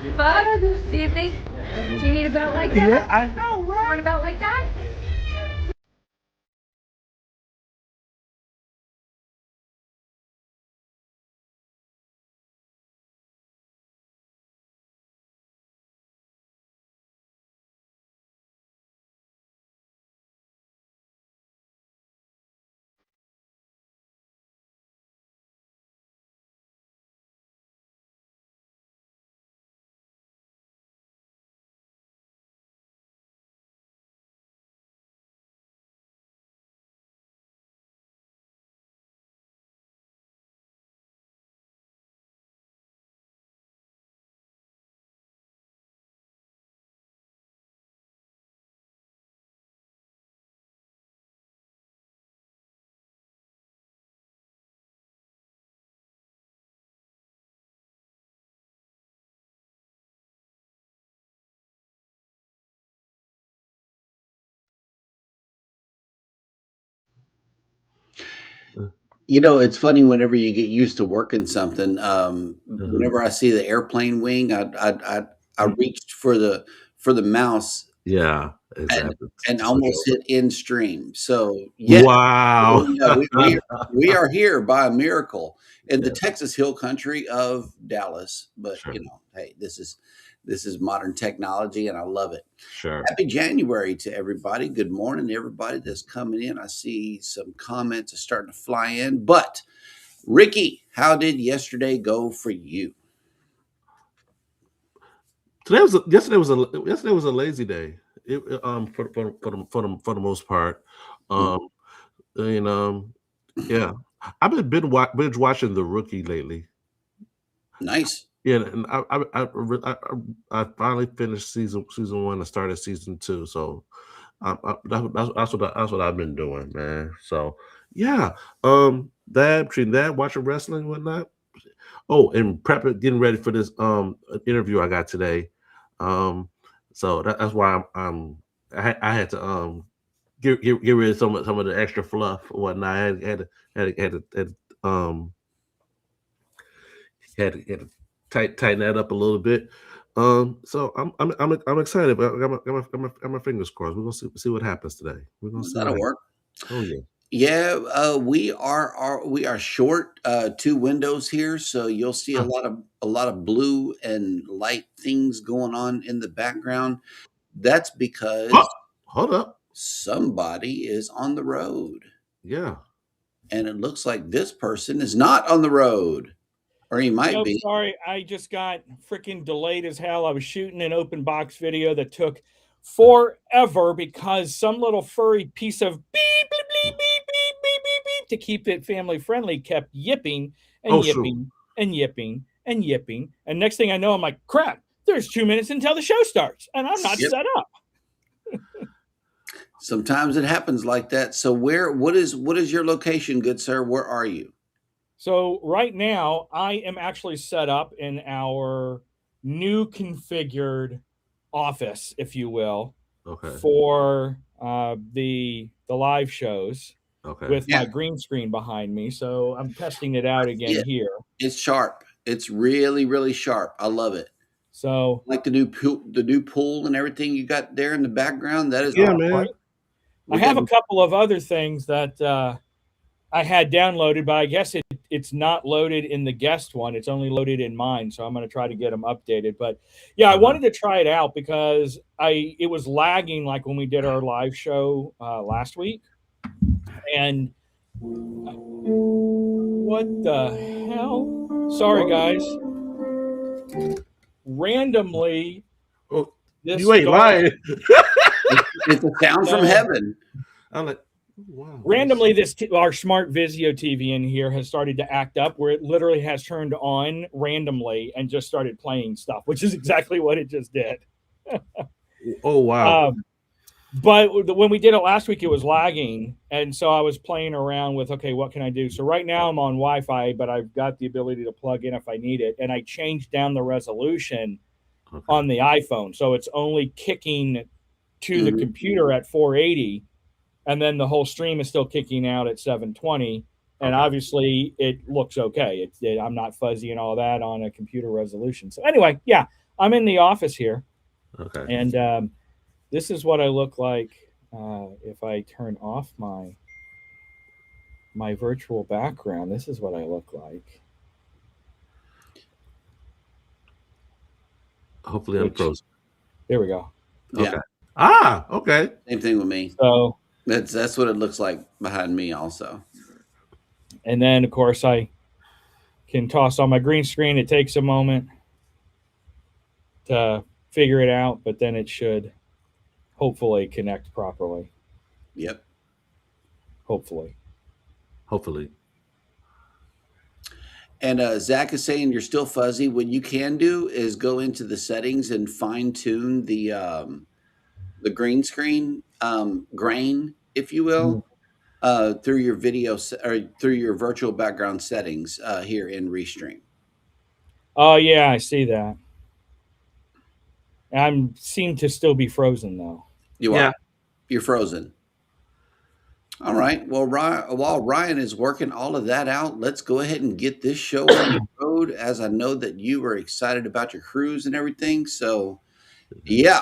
Bud, do you think you need a belt like that? Yeah, I know, You want right? a belt like that? It's funny whenever you get used to working something. Uh-huh. Whenever I see the airplane wing, I Mm, reached for the mouse yeah, and exactly. For almost sure. hit end stream. So yeah, Wow. yeah, we are here by a miracle in the Yeah, Texas Hill Country of Dallas. But sure, hey, this is modern technology, and I love it. sure. Happy January to everybody. Good morning, to everybody that's coming in. I see some comments are starting to fly in. But Ricky, how did yesterday go for you? Yesterday was a lazy day. For the most part, Mm, um, and yeah, I've binge watching The Rookie lately. nice. Yeah, and I finally finished season one and started season two. So that's what I've been doing, man. So yeah, that between that watching wrestling and whatnot. Oh, and getting ready for this interview I got today. Um, so that's why I had to get rid of some of the extra fluff and whatnot. I um had to tighten that up a little bit. So I'm excited, but got my fingers crossed. We're gonna see what happens today. We're gonna see what That'll happens. work. Oh yeah. Yeah, we are short 2 windows here, so you'll see Huh. a lot of blue and light things going on in the background. That's Oh, because hold up. somebody is on the road, Yeah. and it looks like this person is not on the road, or he might Nope, be. sorry. I just got freaking delayed as hell. I was shooting an open box video that took forever because some little furry piece of beep, beep, beep, beep, beep, beep, beep, beep to keep it family friendly kept yipping and Oh shoot. yipping and yipping and yipping. And next thing I know, I'm like, crap, there's 2 minutes until the show starts and I'm not Yep. set up. Sometimes it happens like that. So what is your location, good sir? Where are you? So right now, I am actually set up in our new configured office, if you will, Okay. for the live shows Okay. with Yeah. my green screen behind me. So I'm testing it out again Yeah. here. It's sharp. It's really, really sharp. I love it. So Like the new pool and everything you got there in the background. That is Yeah, awesome. man. right, I We got have a couple of other things that I had downloaded, but I guess it's not loaded in the guest one. It's only loaded in mine, so I'm going to try to get them updated. But yeah, I Uh-huh. wanted to try it out because I it was lagging like when we did our live show last week, and what the hell? Sorry, guys. Randomly, Oh, this you ain't darn lying. it's a sound from no. heaven. I'm like, wow. Let me Randomly, see. our smart Vizio TV in here has started to act up, where it literally has turned on randomly and just started playing stuff, which is exactly what it just did. Oh wow. Um, but when we did it last week, it was lagging, and so I was playing around with, okay, what can I do? So right now I'm on Wi-Fi, but I've got the ability to plug in if I need it, and I changed down the resolution Okay. on the iPhone, so it's only kicking to the Mhm. computer at 480, and then the whole stream is still kicking out at 720. And Okay. obviously, it looks okay. I'm not fuzzy and all that on a computer resolution. So anyway, yeah, I'm in the office here, Okay. and this is what I look like if I turn off my virtual background. This is what I look like. Hopefully, I'm frozen. There we go. Yeah. Okay. Okay. Same thing with me. So, That's what it looks like behind me also. and then of course I can toss on my green screen. It takes a moment to figure it out, but then it should hopefully connect properly. Yep. Hopefully. And Zach is saying you're still fuzzy. What you can do is go into the settings and fine tune the green screen grain, if you will, through your video or through your virtual background settings here in Restream. Oh yeah, I see that. I seem to still be frozen though. You are. You're frozen. All right. Well, while Ryan is working all of that out, let's go ahead and get this show on the road, as I know that you are excited about your cruise and everything. So, yeah.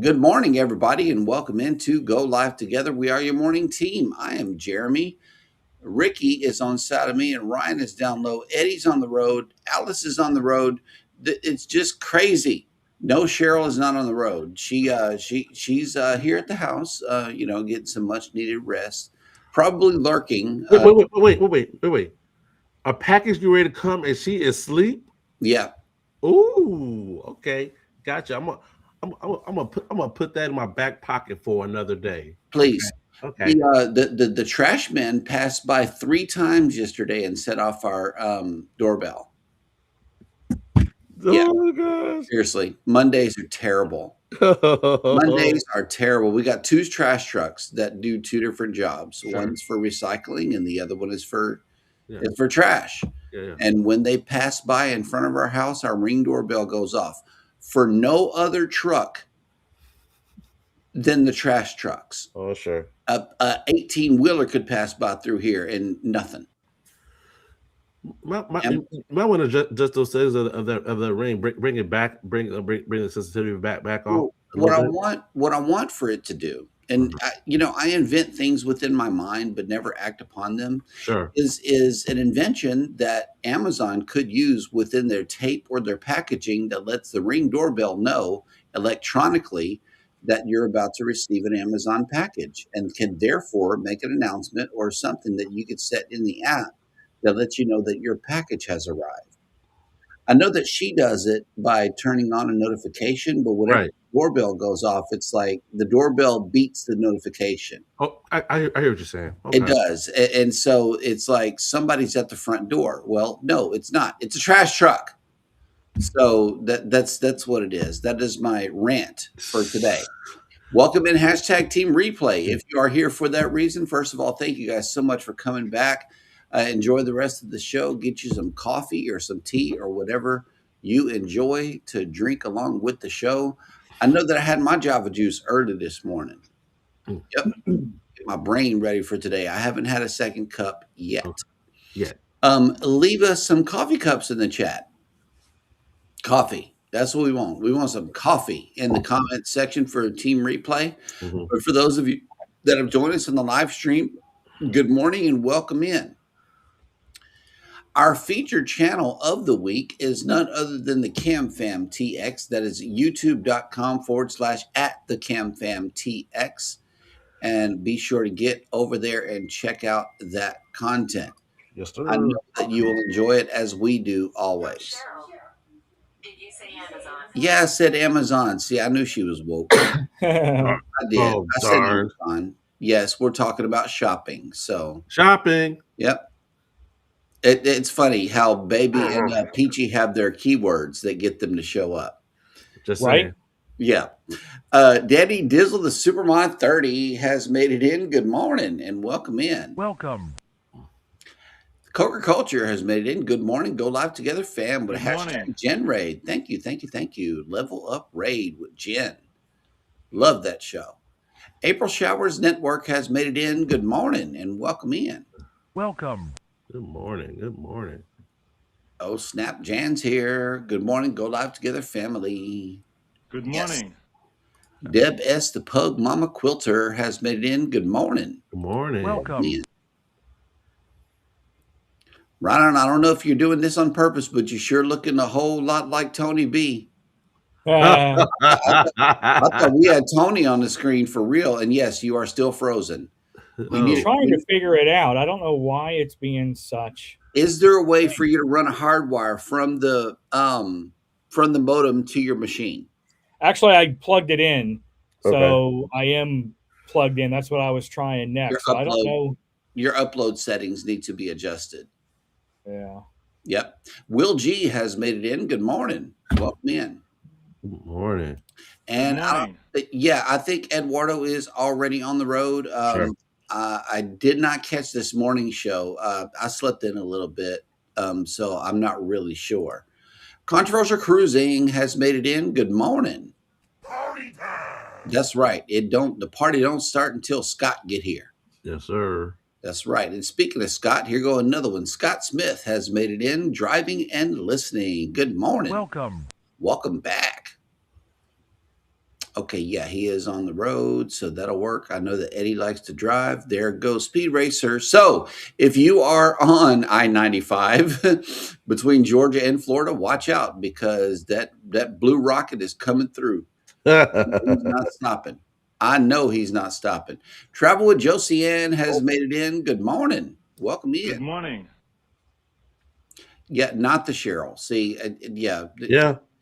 Good morning, everybody, and welcome into Go Live Together. We are your morning team. I am Jeremy. Ricky is on side of me, and Ryan is down low. Eddie's on the road. Alice is on the road. It's just crazy. No, Cheryl is not on the road. She's here at the house, getting some much needed rest. Probably lurking. Wait. A package you ready to come and she is asleep? Yeah. Ooh, okay. Gotcha. I'm gonna put that in my back pocket for another day. Please. Okay. The trash man passed by 3 times yesterday and set off our doorbell. Yeah. Oh my gosh. Seriously, Mondays are terrible. Mondays are terrible. We got 2 trash trucks that do 2 different jobs. Sure. One's for recycling and the other one is for Yeah. trash. Yeah. And when they pass by in front of our house, our ring doorbell goes off for no other truck than the trash trucks. Oh, sure. A 18-wheeler could pass by through here and nothing. You might want to adjust those settings of the ring. Bring it back. Bring the sensitivity back on. What I want for it to do, and I invent things within my mind but never act upon them. Sure. Is an invention that Amazon could use within their tape or their packaging that lets the Ring doorbell know electronically that you're about to receive an Amazon package, and can therefore make an announcement or something that you could set in the app that lets you know that your package has arrived. I know that she does it by turning on a notification, but whenever the doorbell goes off, it's like the doorbell beats the notification. Oh, I hear what you're saying. Okay. It does. And so it's like somebody's at the front door. Well, no, it's not. It's a trash truck. So that's what it is. That is my rant for today. Welcome in #Team Replay. If you are here for that reason, first of all, thank you guys so much for coming back. Enjoy the rest of the show. Get you some coffee or some tea or whatever you enjoy to drink along with the show. I know that I had my Java juice early this morning. Yep. Get my brain ready for today. I haven't had a second cup yet. Leave us some coffee cups in the chat. Coffee. That's what we want. We want some coffee in the comment section for Team Replay. Mm-hmm. But for those of you that have joined us on the live stream, good morning and welcome in. Our featured channel of the week is none other than the CamFamTX. That is youtube.com/@thecamfamtx. And be sure to get over there and check out that content. Yes, sir. I know that you will enjoy it as we do always. Did you say Amazon? Yeah, I said Amazon. See, I knew she was woke. I did. Oh, I said Amazon. Yes, we're talking about shopping. So shopping. Yep. It's funny how Baby and Peachy have their keywords that get them to show up. Just right. Yeah. Daddy Dizzle, the Supermod 30, has made it in. Good morning and welcome in. Welcome. Coker Culture has made it in. Good morning. Go Live Together fam with #Jen Raid. Thank you. Level Up Raid with Jen. Love that show. April Showers Network has made it in. Good morning and welcome in. Welcome. Good morning. Oh, snap. Jan's here. Good morning. Go live together, family. Good Yes. morning. Deb S., the Pug Mama Quilter, has made it in. Good morning. Good morning. Welcome. Man. Ryan, I don't know if you're doing this on purpose, but you're sure looking a whole lot like Tony B. I thought we had Tony on the screen for real, and yes, you are still frozen. I'm trying to figure it out. I don't know why it's being such. Is there a way for you to run a hardwire from the modem to your machine? Actually, I plugged it in, so I am plugged in. That's what I was trying next. So I don't know. Your upload settings need to be adjusted. Yeah. Yep. Will G has made it in. Good morning. Welcome in. Good morning. And I think Eduardo is already on the road. Sure. I did not catch this morning show. I slept in a little bit, so I'm not really sure. Controversial Cruising has made it in. Good morning. Party time. That's right. The party don't start until Scott get here. Yes, sir. That's right. And speaking of Scott, here go another one. Scott Smith has made it in. Driving and listening. Good morning. Welcome back. Okay, yeah, he is on the road, so that'll work. I know that Eddie likes to drive. There goes Speed Racer. So if you are on I-95 between Georgia and Florida, watch out because that blue rocket is coming through. He's not stopping. I know he's not stopping. Travel with Josiane has made it in. Good morning. Welcome in. Good morning. Yeah, not the Cheryl. See, yeah.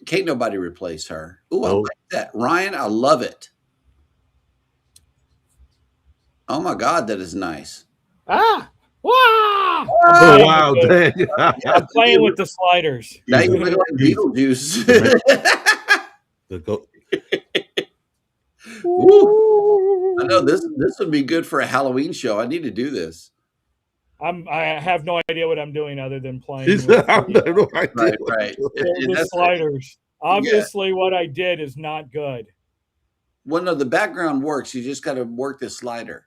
Can't nobody replace her. Ooh, I like that. Ryan, I love it. Oh my God, that is nice. Wow! Oh, wow, dang. I'm playing with the sliders. Now you look like Beetlejuice. I know this would be good for a Halloween show. I need to do this. I have no idea what I'm doing other than playing. Right. The sliders. Obviously, what I did is not good. Well, no, the background works. You just got to work the slider.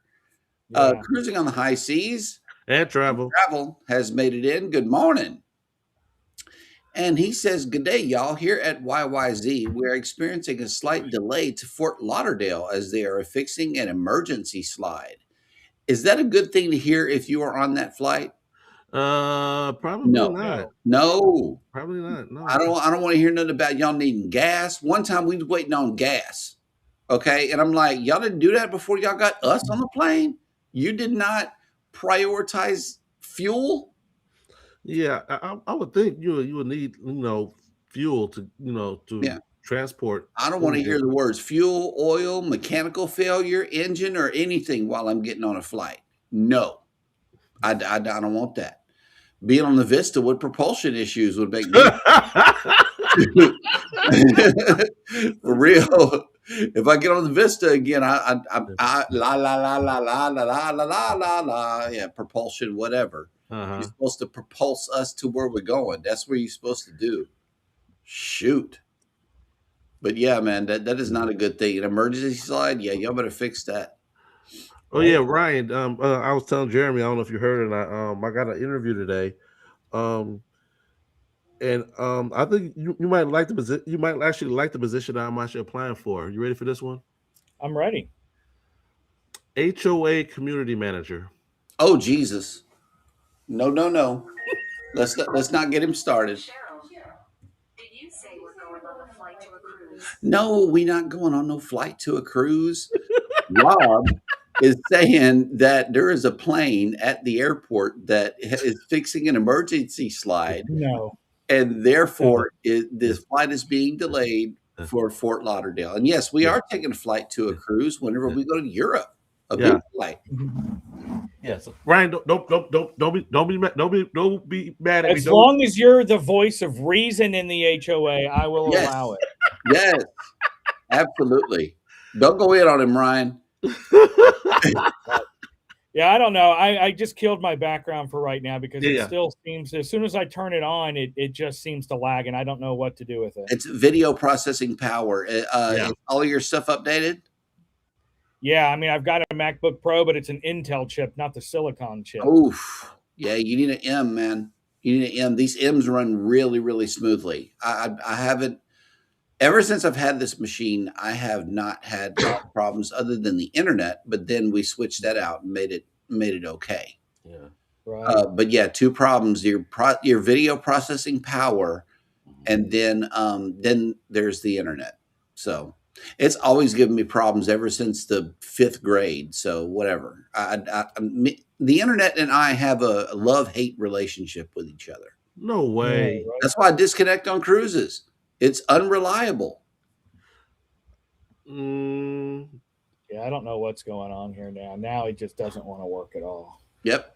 Yeah. Cruising on the high seas. And travel. Travel has made it in. Good morning. And he says, good day, y'all. Here at YYZ, we're experiencing a slight delay to Fort Lauderdale as they are fixing an emergency slide. Is that a good thing to hear if you are on that flight? Probably not. No. Probably not. No. I don't want to hear nothing about y'all needing gas. One time we was waiting on gas. Okay. And I'm like, y'all didn't do that before y'all got us on the plane? You did not prioritize fuel? Yeah, I would think you would need, fuel to, transport. I don't want to hear the words fuel, oil, mechanical failure, engine, or anything while I'm getting on a flight. No, I don't want that. Being on the Vista with propulsion issues would make me for real. If I get on the Vista again, I yeah, propulsion, whatever. You're supposed to propulse us to where we're going. That's what you're supposed to do. Shoot. But yeah, man, that is not a good thing. An emergency slide, yeah, y'all better fix that. Oh yeah, Ryan. I was telling Jeremy, I don't know if you heard it. I got an interview today, and I think you might like the position. You might actually like the position I'm actually applying for. You ready for this one? I'm ready. HOA community manager. Oh Jesus! No. Let's not get him started. Did you say we're going on a flight to a cruise? No, we're not going on no flight to a cruise. Rob is saying that there is a plane at the airport that is fixing an emergency slide. No. And therefore, this flight is being delayed for Fort Lauderdale. And yes, we are taking a flight to a cruise whenever we go to Europe. A big flight. Yes, Ryan, don't be mad at me. As long as you're the voice of reason in the HOA, I will allow it. Yes, absolutely. Don't go in on him, Ryan. Yeah, I don't know. I just killed my background for right now because it still seems, as soon as I turn it on, it just seems to lag, and I don't know what to do with it. It's video processing power. Is all of your stuff updated? Yeah, I mean, I've got a MacBook Pro, but it's an Intel chip, not the Silicon chip. Oof. Yeah, you need an M, man. You need an M. These M's run really, really smoothly. I haven't ever since I've had this machine. I have not had problems other than the internet. But then we switched that out and made it okay. Yeah. Right. But yeah, two problems: your video processing power, and then there's the internet. So it's always given me problems ever since the 5th grade. So whatever. The internet and I have a love-hate relationship with each other. No way. Yeah, right. That's why I disconnect on cruises. It's unreliable. Mm, Yeah, I don't know what's going on here now. Now it just doesn't want to work at all. Yep.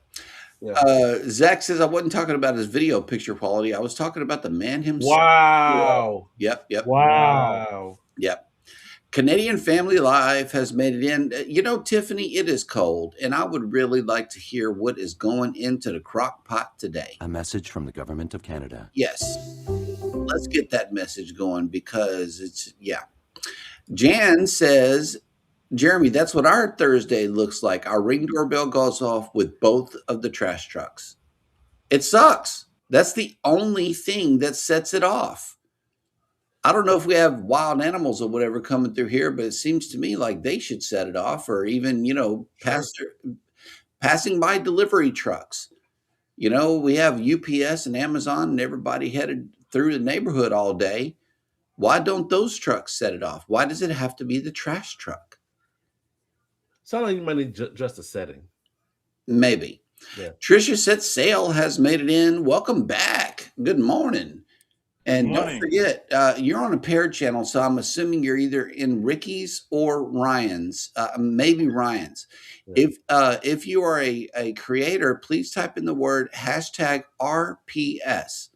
yeah. Zach says I wasn't talking about his video picture quality. I was talking about the man himself. Wow. Yep. Wow. Yep. Canadian Family Life has made it in. You know, Tiffany, it is cold, and I would really like to hear what is going into the crock pot today. A message from the government of Canada. Yes. Let's get that message going because Jan says, Jeremy, that's what our Thursday looks like. Our Ring doorbell goes off with both of the trash trucks. It sucks. That's the only thing that sets it off. I don't know if we have wild animals or whatever coming through here, but it seems to me like they should set it off, or even, passing by delivery trucks. We have UPS and Amazon and everybody headed through the neighborhood all day. Why don't those trucks set it off? Why does it have to be the trash truck? Sound like you might need just a setting. Maybe. Yeah. Trisha Set Sail has made it in. Welcome back. Good morning. And don't forget, you're on a paired channel, so I'm assuming you're either in Ricky's or Ryan's, maybe Ryan's. Yeah. If you are a creator, please type in the word #RPS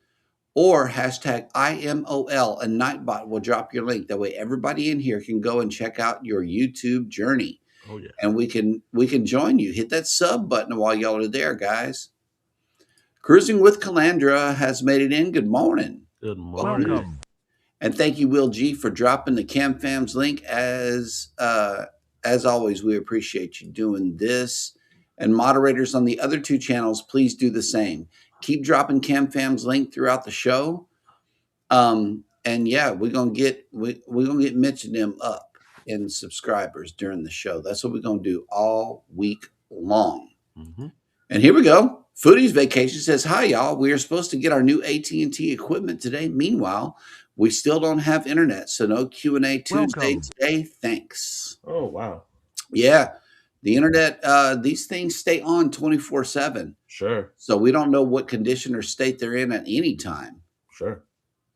or #IMOL, and Nightbot will drop your link. That way everybody in here can go and check out your YouTube journey. Oh yeah. And we can join you. Hit that sub button while y'all are there, guys. Cruising with Calandra has made it in. Good morning. Good morning. Welcome. And thank you, Will G, for dropping the CamFams link. As always, we appreciate you doing this. And moderators on the other 2 channels, please do the same. Keep dropping CamFams link throughout the show. And yeah, we're gonna get Mitch and them up in subscribers during the show. That's what we're gonna do all week long. Mm-hmm. And here we go. Foodie's Vacation says, hi, y'all. We are supposed to get our new AT&T equipment today. Meanwhile, we still don't have internet, so no Q&A Tuesday today. Thanks. Oh wow. Yeah, the internet, these things stay on 24/7. Sure. So we don't know what condition or state they're in at any time. Sure.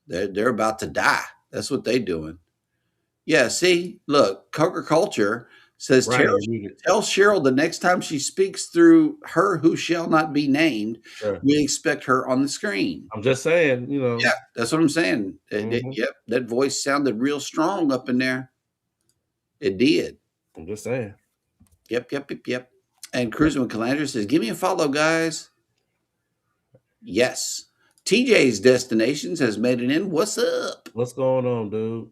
They're about to die. That's what they're doing. Yeah, see, look, Coker Culture says, Ryan, tell Cheryl the next time she speaks through her who shall not be named, Sure. we expect her on the screen. I'm just saying, Yeah, that's what I'm saying. Yep, that voice sounded real strong up in there. It did. I'm just saying. Yep. And Cruising with Calandra says, give me a follow, guys. Yes. TJ's Destinations has made it in. What's up? What's going on, dude?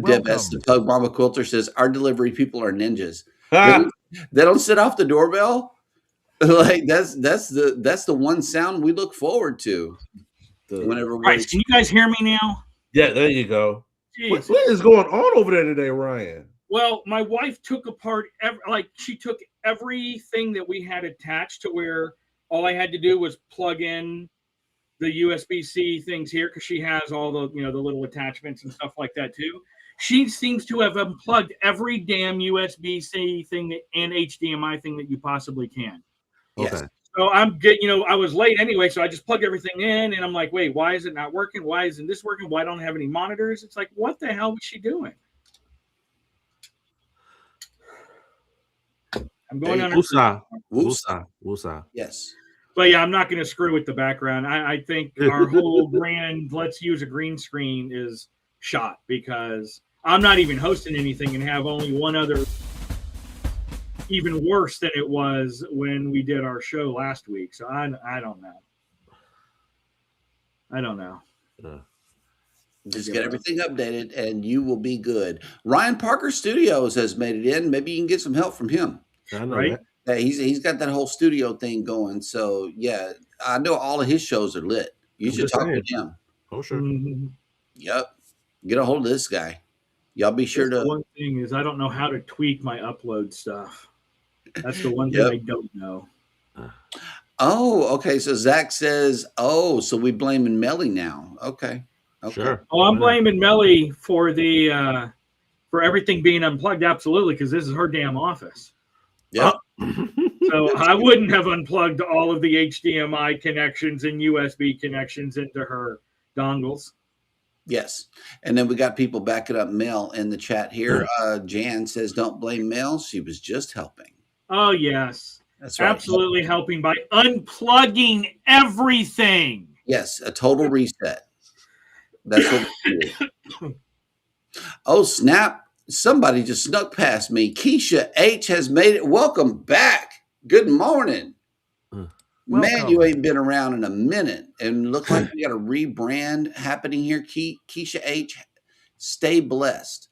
Deb S. The Pug Mama Quilter says, our delivery people are ninjas. Ah! They don't set off the doorbell. Like that's the one sound we look forward to. Whenever we Right, can you guys hear me now? Yeah, there you go. Jeez. What is going on over there today, Ryan? Well, my wife took apart she took everything that we had attached to where all I had to do was plug in the USB-C things here because she has all the the little attachments and stuff like that too. She seems to have unplugged every damn USB-C thing and HDMI thing that you possibly can. Yes. Okay. So I'm getting, I was late anyway, so I just plugged everything in, and I'm like, wait, why is it not working? Why isn't this working? Why don't I have any monitors? It's like, what the hell was she doing? I'm going on. Woosah. Yes. But yeah, I'm not going to screw with the background. I think our whole brand, let's use a green screen, is shot because I'm not even hosting anything and have only one other, even worse than it was when we did our show last week. So I don't know. Yeah. Just get everything updated and you will be good. Ryan Parker Studios has made it in. Maybe you can get some help from him. I know Right? that. He's got that whole studio thing going. So yeah, I know all of his shows are lit. You I'm should just talk saying. with him. Oh, sure. Mhm. Yep. Get a hold of this guy. Y'all be sure The to. one thing is I don't know how to tweak my upload stuff. That's the one Yep. thing I don't know. Oh, okay. So Zach says, "Oh, so we blaming Melly now." Okay. Okay. Sure. Oh, I'm Why not? blaming Melly for the for everything being unplugged. Absolutely, because this is her damn office. Yep. So I wouldn't have unplugged all of the HDMI connections and USB connections into her dongles. Yes. And then we got people backing up Mel in the chat here. Jan says, "Don't blame Mel. She was just helping." Oh yes, That's right. absolutely helping by unplugging everything. Yes, a total reset. That's what we do. Oh, snap. Somebody just snuck past me. Keisha H has made it. Welcome back. Good morning. Man, you ain't been around in a minute. And look like we got a rebrand happening here. Keisha H, stay blessed.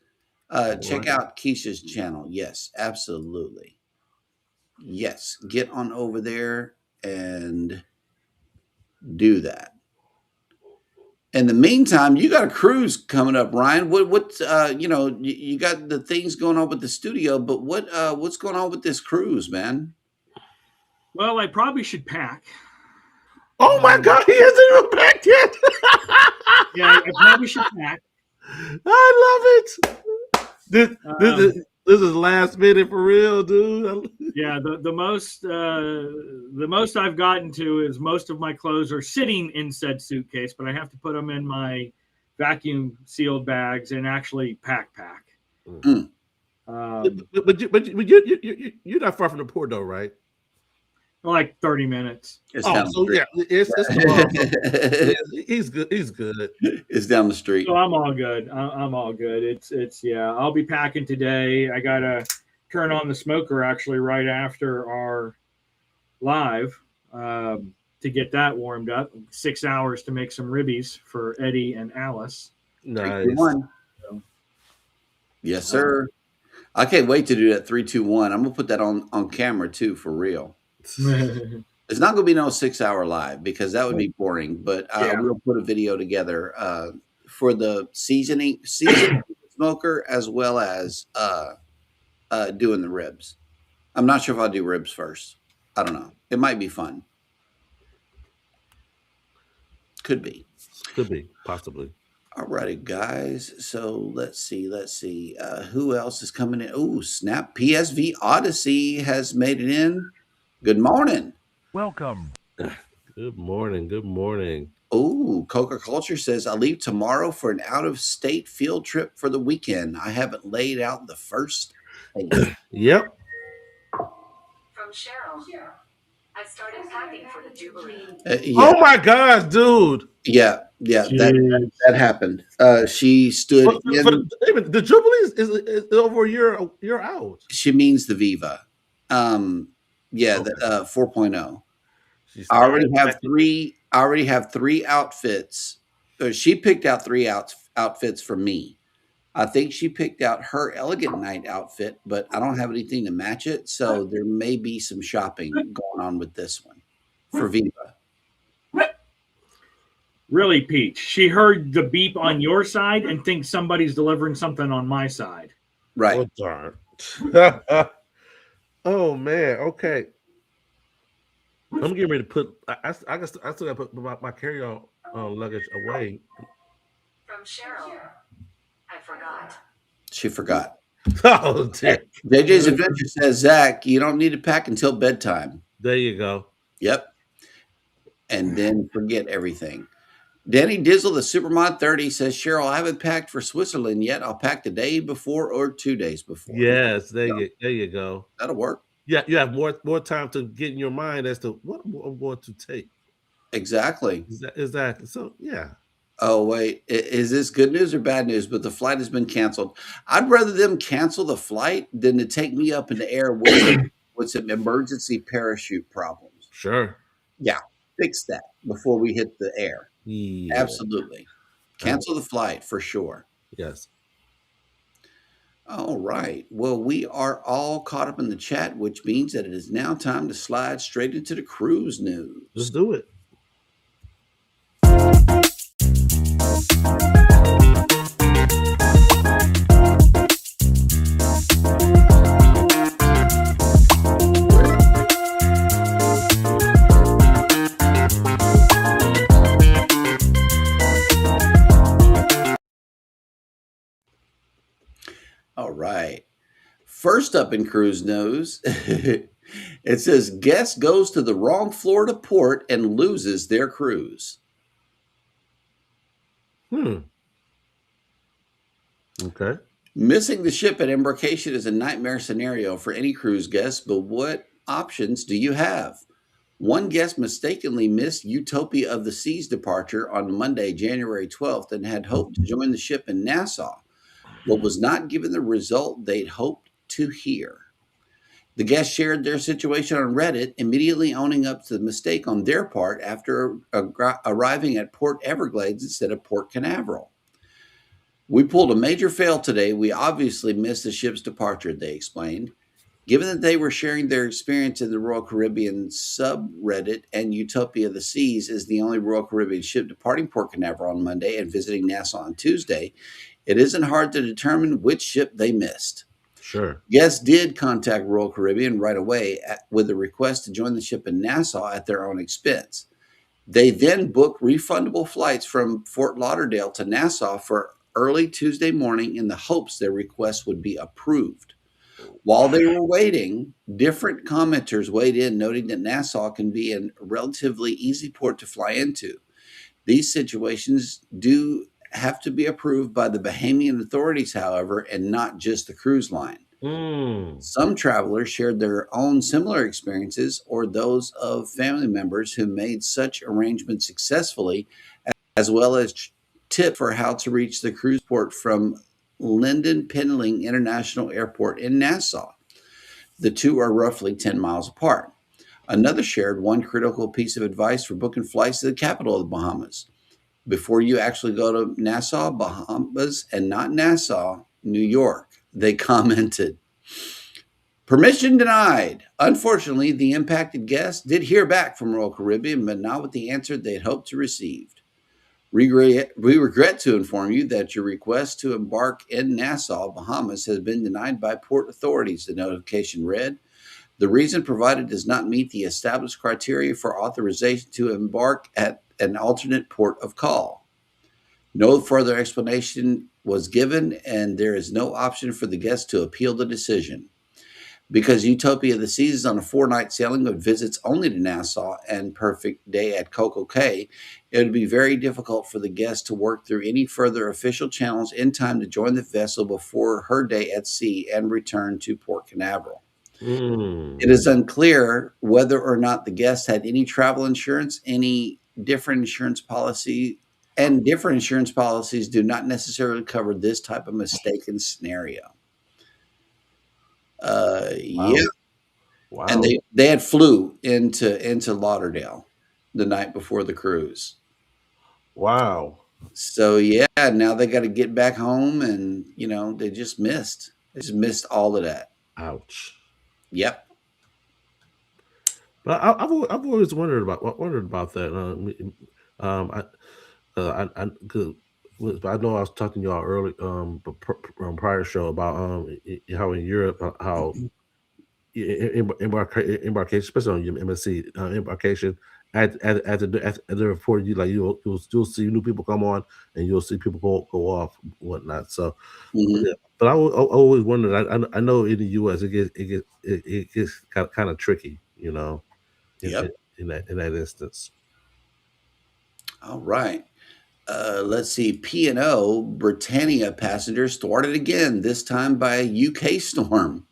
Check out Keisha's channel. Yes, absolutely. Yes, get on over there and do that. In the meantime, you got a cruise coming up, Ryan. What you got the things going on with the studio, but what's going on with this cruise, man? Well, I probably should pack. Oh my God, he hasn't even packed yet. Yeah, I probably should pack. I love it. This is last minute for real, dude. Yeah, the most I've gotten to is most of my clothes are sitting in said suitcase, but I have to put them in my vacuum sealed bags and actually pack. Mm. But you're not far from the port though, right? Like 30 minutes. It's Oh, down the so street. yeah, it's tomorrow. He's good. He's good. It's down the street. So I'm all good. I'm all good. It's yeah. I'll be packing today. I gotta turn on the smoker actually right after our live to get that warmed up. 6 hours to make some ribbies for Eddie and Alice. Nice. 3, 2, 1. Yes, sir. I can't wait to do that 3, 2, 1. I'm gonna put that on camera too, for real. It's not gonna be no 6-hour live because that would be boring. But we'll put a video together for the seasoning smoker as well as doing the ribs. I'm not sure if I'll do ribs first. I don't know. It might be fun. Could be. Possibly. All righty, guys. So let's see. Who else is coming in? Oh, snap. PSV Odyssey has made it in. Good morning. Welcome. Good morning. Oh, Coca Culture says, I leave tomorrow for an out-of-state field trip for the weekend. I haven't laid out the first thing. Yep. From Cheryl. I started packing for the Jubilee. Oh my gosh, dude. Yeah, that happened. She stood the Jubilee is over a year out. She means the Viva. The 4.0. I already have three outfits. She picked out three outfits for me. I think she picked out her elegant night outfit, but I don't have anything to match it. So there may be some shopping going on with this one for Viva. Really, Peach. She heard the beep on your side and thinks somebody's delivering something on my side. Right. Oh, darn. Oh man. Okay. I'm getting ready to put. I still got to put my carry-on luggage away. From Cheryl. I forgot. She forgot. Oh, dear. JJ's Adventure says, Zach, you don't need to pack until bedtime. There you go. Yep. And then forget everything. Danny Dizzle, the Supermod 30, says, Cheryl, I haven't packed for Switzerland yet. I'll pack the day before or 2 days before. Yes, there you go. That'll work. Yeah, you have more time to get in your mind as to what I'm going to take. Exactly. Exactly. So, yeah. Oh, wait. Is this good news or bad news? But the flight has been canceled. I'd rather them cancel the flight than to take me up in the air with some emergency parachute problems. Sure. Yeah. Fix that before we hit the air. Yeah. Absolutely. Cancel the flight for sure. Yes. All right. Well, we are all caught up in the chat, which means that it is now time to slide straight into the cruise news. Let's do it. First up in cruise news, it says guest goes to the wrong Florida port and loses their cruise. Okay. Missing the ship at embarkation is a nightmare scenario for any cruise guest, but what options do you have? One guest mistakenly missed Utopia of the Seas departure on Monday, January 12th, and had hoped to join the ship in Nassau, but was not given the result they'd hoped to hear. The guests shared their situation on Reddit, immediately owning up to the mistake on their part after arriving at Port Everglades instead of Port Canaveral. We pulled a major fail today. We obviously missed the ship's departure, they explained. Given that they were sharing their experience in the Royal Caribbean subreddit and Utopia of the Seas is the only Royal Caribbean ship departing Port Canaveral on Monday and visiting Nassau on Tuesday, it isn't hard to determine which ship they missed. Sure. Guests did contact Royal Caribbean right away with a request to join the ship in Nassau at their own expense. They then booked refundable flights from Fort Lauderdale to Nassau for early Tuesday morning in the hopes their request would be approved. While they were waiting, different commenters weighed in, noting that Nassau can be a relatively easy port to fly into. These situations do have to be approved by the Bahamian authorities, however, and not just the cruise line. Some travelers shared their own similar experiences or those of family members who made such arrangements successfully, as well as tips for how to reach the cruise port from Linden Pendling International Airport in Nassau. The two are roughly 10 miles apart. Another shared one critical piece of advice for booking flights to the capital of the Bahamas. Before you actually go to Nassau, Bahamas, and not Nassau, New York, they commented. Permission denied. Unfortunately, the impacted guests did hear back from Royal Caribbean, but not with the answer they'd hoped to receive. We regret to inform you that your request to embark in Nassau, Bahamas has been denied by port authorities, the notification read. The reason provided does not meet the established criteria for authorization to embark at an alternate port of call. No further explanation was given, and there is no option for the guest to appeal the decision. Because Utopia of the Seas is on a 4-night sailing with visits only to Nassau and perfect day at Coco Cay, it would be very difficult for the guest to work through any further official channels in time to join the vessel before her day at sea and return to Port Canaveral. It is unclear whether or not the guest had any travel insurance, any different insurance policy, and different insurance policies do not necessarily cover this type of mistaken scenario. Yeah. Wow. And they had flew into Lauderdale the night before the cruise. Wow. So yeah, now they got to get back home, and they just missed. They just missed all of that. Ouch. Yep. But I've always wondered about that. I know I was talking to y'all early prior show about how in Europe how embarkation, especially on your MSC embarkation at the report, you'll still see new people come on and you'll see people go off and whatnot. So, yeah. But I always wondered. I know in the U.S. it gets kind of tricky, Yep. in that instance. All right. Let's see. P&O Britannia passengers thwarted again, this time by a UK storm.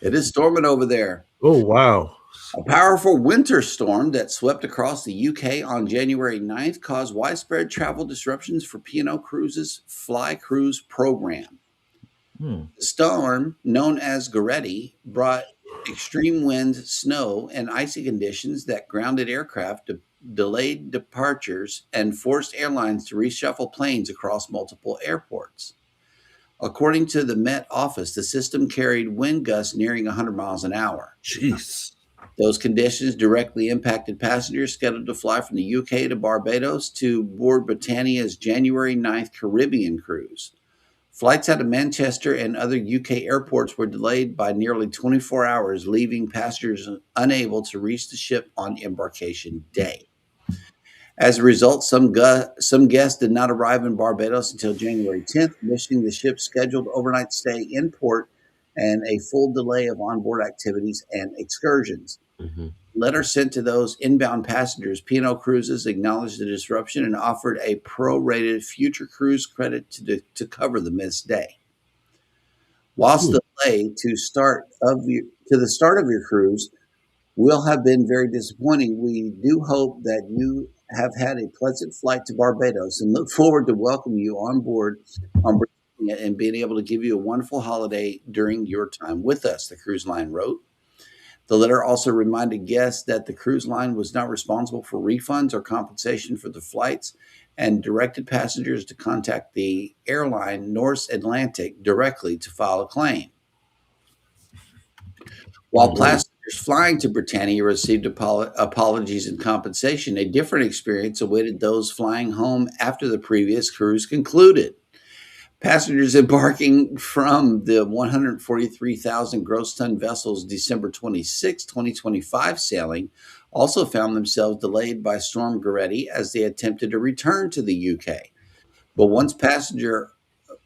It is storming over there. Oh, wow. A powerful winter storm that swept across the UK on January 9th caused widespread travel disruptions for P&O Cruises' Fly Cruise program. The storm, known as Goretti, brought extreme wind, snow, and icy conditions that grounded aircraft, delayed departures, and forced airlines to reshuffle planes across multiple airports. According to the Met Office, the system carried wind gusts nearing 100 miles an hour. Jeez. Those conditions directly impacted passengers scheduled to fly from the UK to Barbados to board Britannia's January 9th Caribbean cruise. Flights out of Manchester and other UK airports were delayed by nearly 24 hours, leaving passengers unable to reach the ship on embarkation day. As a result, some guests did not arrive in Barbados until January 10th, missing the ship's scheduled overnight stay in port and a full delay of onboard activities and excursions. Mm-hmm. Letter sent to those inbound passengers, P&O Cruises acknowledged the disruption and offered a prorated future cruise credit to cover the missed day. Whilst the delay to the start of your cruise will have been very disappointing, we do hope that you have had a pleasant flight to Barbados and look forward to welcoming you on board on Britannia and being able to give you a wonderful holiday during your time with us, the cruise line wrote. The letter also reminded guests that the cruise line was not responsible for refunds or compensation for the flights and directed passengers to contact the airline Norse Atlantic directly to file a claim. While passengers flying to Britannia received apologies and compensation, a different experience awaited those flying home after the previous cruise concluded. Passengers embarking from the 143,000 gross ton vessel's December 26, 2025 sailing also found themselves delayed by Storm Goretti as they attempted to return to the UK. But one passenger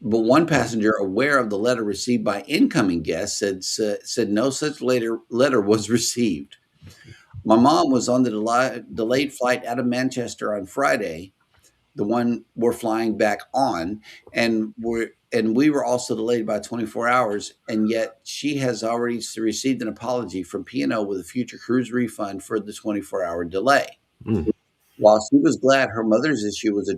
aware of the letter received by incoming guests said no such letter was received. My mom was on the delayed flight out of Manchester on Friday, the one we're flying back on, and we were also delayed by 24 hours, and yet she has already received an apology from P&O with a future cruise refund for the 24-hour delay. While she was glad her mother's issue was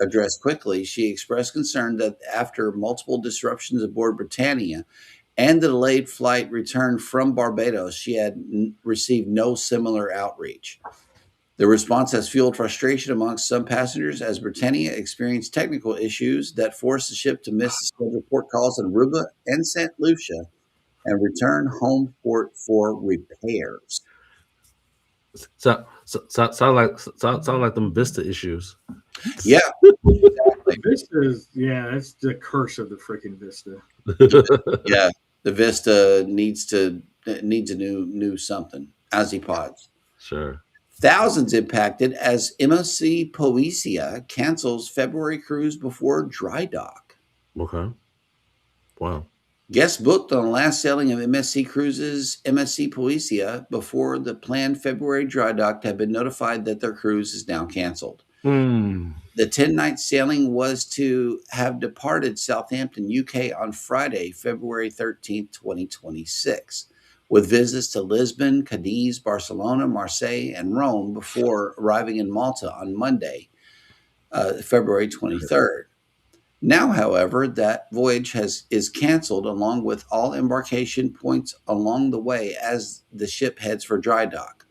addressed quickly, she expressed concern that after multiple disruptions aboard Britannia and the delayed flight return from Barbados, she had received no similar outreach. The response has fueled frustration amongst some passengers as Britannia experienced technical issues that forced the ship to miss the scheduled port calls in Aruba and St. Lucia and return home port for repairs. Sound like them Vista issues. Yeah, exactly. That's the curse of the freaking Vista. Yeah, the Vista needs a new something. Azipods. Sure. Thousands impacted as MSC Poesia cancels February cruise before dry dock. Okay. Wow. Guests booked on the last sailing of MSC Cruises MSC Poesia before the planned February dry dock have been notified that their cruise is now canceled. The 10-night sailing was to have departed Southampton, UK on Friday, February 13th, 2026, with visits to Lisbon, Cadiz, Barcelona, Marseille, and Rome before arriving in Malta on Monday, February 23rd. Now, however, that voyage is canceled along with all embarkation points along the way as the ship heads for dry dock.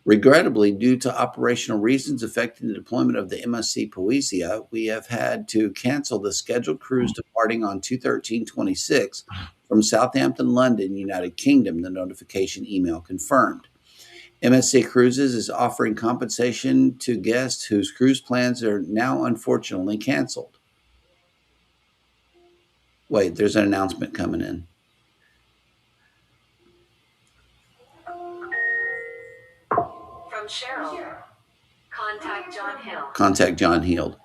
Regrettably, due to operational reasons affecting the deployment of the MSC Poesia, we have had to cancel the scheduled cruise departing on 2/13/26 from Southampton, London, United Kingdom, the notification email confirmed. MSC Cruises is offering compensation to guests whose cruise plans are now unfortunately canceled. Wait, there's an announcement coming in. From Cheryl. Contact John Hill. Contact John Hill.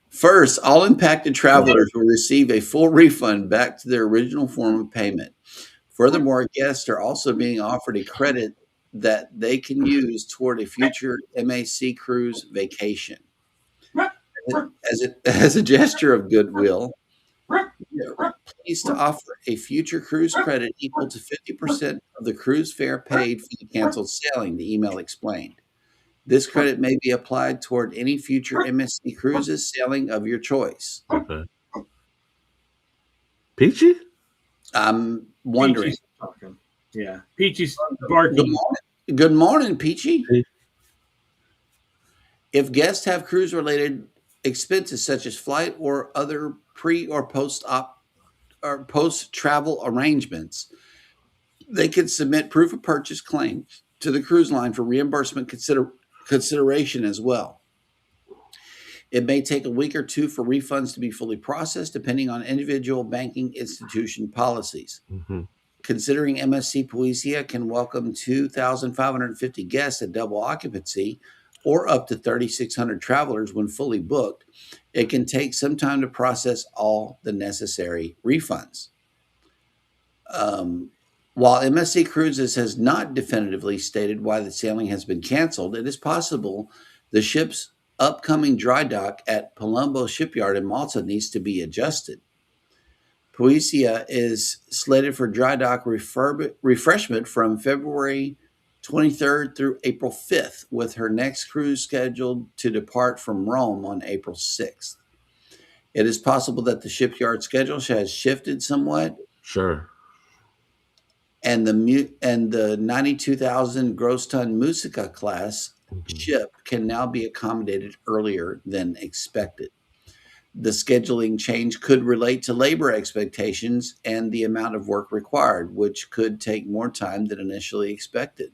First, all impacted travelers will receive a full refund back to their original form of payment. Furthermore, guests are also being offered a credit that they can use toward a future MAC cruise vacation. As a gesture of goodwill, we are pleased to offer a future cruise credit equal to 50% of the cruise fare paid for the canceled sailing, the email explained. This credit may be applied toward any future MSC cruises sailing of your choice. Okay. Peachy? I'm wondering. Peachy's talking. Yeah. Peachy's barking. Good morning, Peachy. Hey. If guests have cruise-related expenses such as flight or other pre or post-travel arrangements, they can submit proof of purchase claims to the cruise line for reimbursement consideration as well. It may take a week or two for refunds to be fully processed, depending on individual banking institution policies. Mm-hmm. Considering MSC Poesia can welcome 2,550 guests at double occupancy, or up to 3,600 travelers when fully booked, it can take some time to process all the necessary refunds. While MSC Cruises has not definitively stated why the sailing has been canceled, it is possible the ship's upcoming dry dock at Palumbo Shipyard in Malta needs to be adjusted. Puisia is slated for dry dock refreshment from February 23rd through April 5th, with her next cruise scheduled to depart from Rome on April 6th. It is possible that the shipyard schedule has shifted somewhat. Sure. And the 92,000 gross ton Musica class ship can now be accommodated earlier than expected. The scheduling change could relate to labor expectations and the amount of work required, which could take more time than initially expected.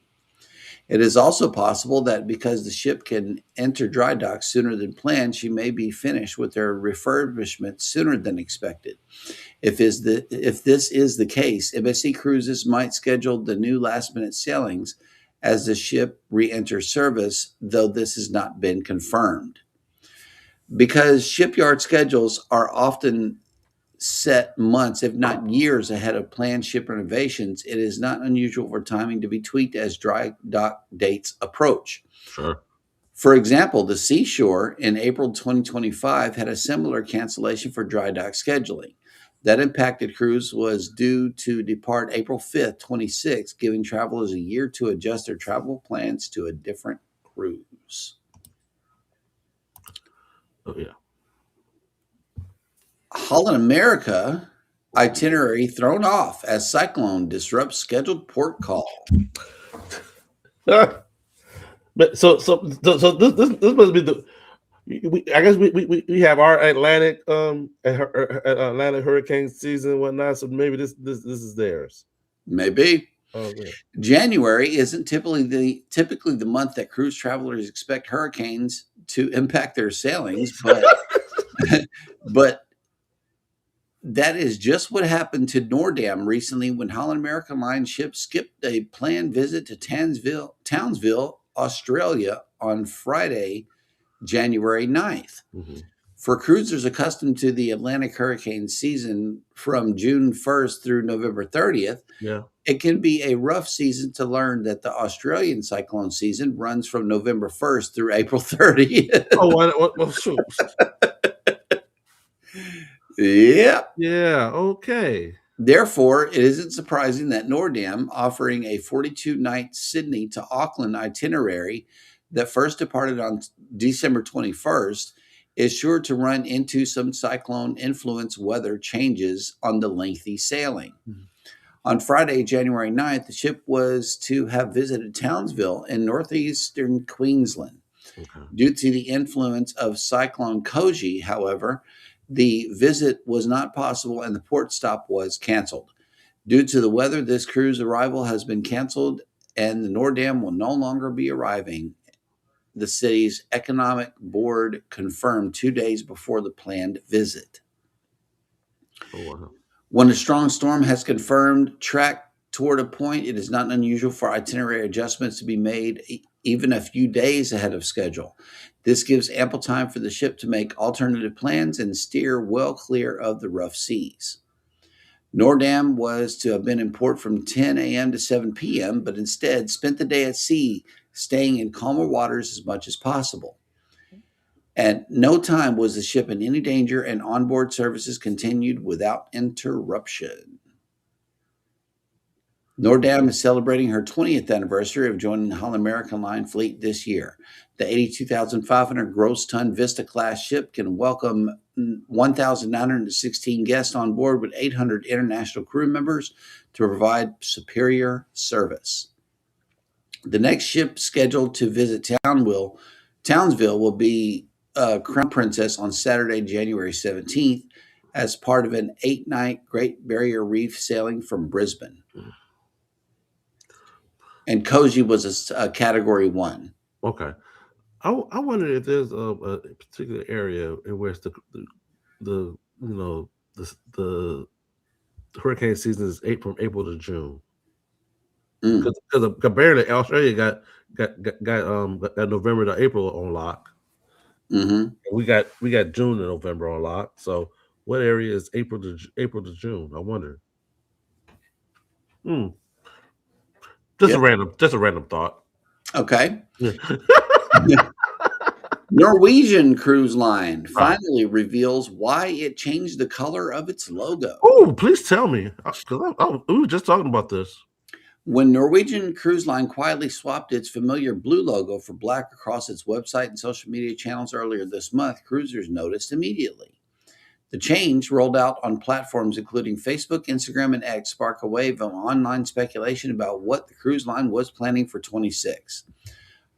It is also possible that because the ship can enter dry dock sooner than planned, she may be finished with her refurbishment sooner than expected. If this is the case, MSC Cruises might schedule the new last-minute sailings as the ship re-enters service, though this has not been confirmed. Because shipyard schedules are often set months, if not years, ahead of planned ship renovations, it is not unusual for timing to be tweaked as dry dock dates approach. Sure. For example, the Seashore in April 2025 had a similar cancellation for dry dock scheduling. That impacted cruise was due to depart April 5th, 26, giving travelers a year to adjust their travel plans to a different cruise. Oh, yeah. Holland America itinerary thrown off as cyclone disrupts scheduled port call. But so this must be the. I guess we have our Atlantic Atlantic hurricane season and whatnot. So maybe this is theirs. Maybe. Oh, yeah. January isn't typically the month that cruise travelers expect hurricanes to impact their sailings, but but that is just what happened to Nordam recently when Holland America Line ship skipped a planned visit to Townsville, Australia on Friday, January 9th. Mm-hmm. For cruisers accustomed to the Atlantic hurricane season from June 1st through November 30th, Yeah. it can be a rough season to learn that the Australian cyclone season runs from November 1st through April 30th. Oh, well, shoot. Yep. Yeah. Okay. Therefore, it isn't surprising that Nordam, offering a 42-night Sydney to Auckland itinerary that first departed on December 21st, is sure to run into some cyclone-influenced weather changes on the lengthy sailing. Mm-hmm. On Friday, January 9th, the ship was to have visited Townsville in northeastern Queensland. Okay. Due to the influence of Cyclone Koji, however, the visit was not possible and the port stop was canceled. Due to the weather, this cruise arrival has been canceled and the Nordam will no longer be arriving. The city's economic board confirmed 2 days before the planned visit. Oh, wow. When a strong storm has confirmed track toward a point, it is not unusual for itinerary adjustments to be made even a few days ahead of schedule. This gives ample time for the ship to make alternative plans and steer well clear of the rough seas. Nordam was to have been in port from 10 a.m. to 7 p.m., but instead spent the day at sea, staying in calmer waters as much as possible. At no time was the ship in any danger, and onboard services continued without interruption. Nordam is celebrating her 20th anniversary of joining the Holland America Line fleet this year. The 82,500 gross ton Vista class ship can welcome 1,916 guests on board with 800 international crew members to provide superior service. The next ship scheduled to visit Townsville will be Crown Princess on Saturday, January 17th, as part of an 8-night Great Barrier Reef sailing from Brisbane. And Koji was a Category 1. Okay. I wonder if there's a particular area in which the hurricane season is from April to June. because barely Australia got November to April on lock. Mm-hmm. We got June to November on lock. So what area is April to June? I wonder. Hmm. Just a random thought. Okay. Norwegian Cruise Line finally reveals why it changed the color of its logo. Oh, please tell me, because we were just talking about this. When Norwegian Cruise Line quietly swapped its familiar blue logo for black across its website and social media channels earlier this month, cruisers noticed immediately. The change, rolled out on platforms including Facebook, Instagram, and X, sparked a wave of online speculation about what the cruise line was planning for 26.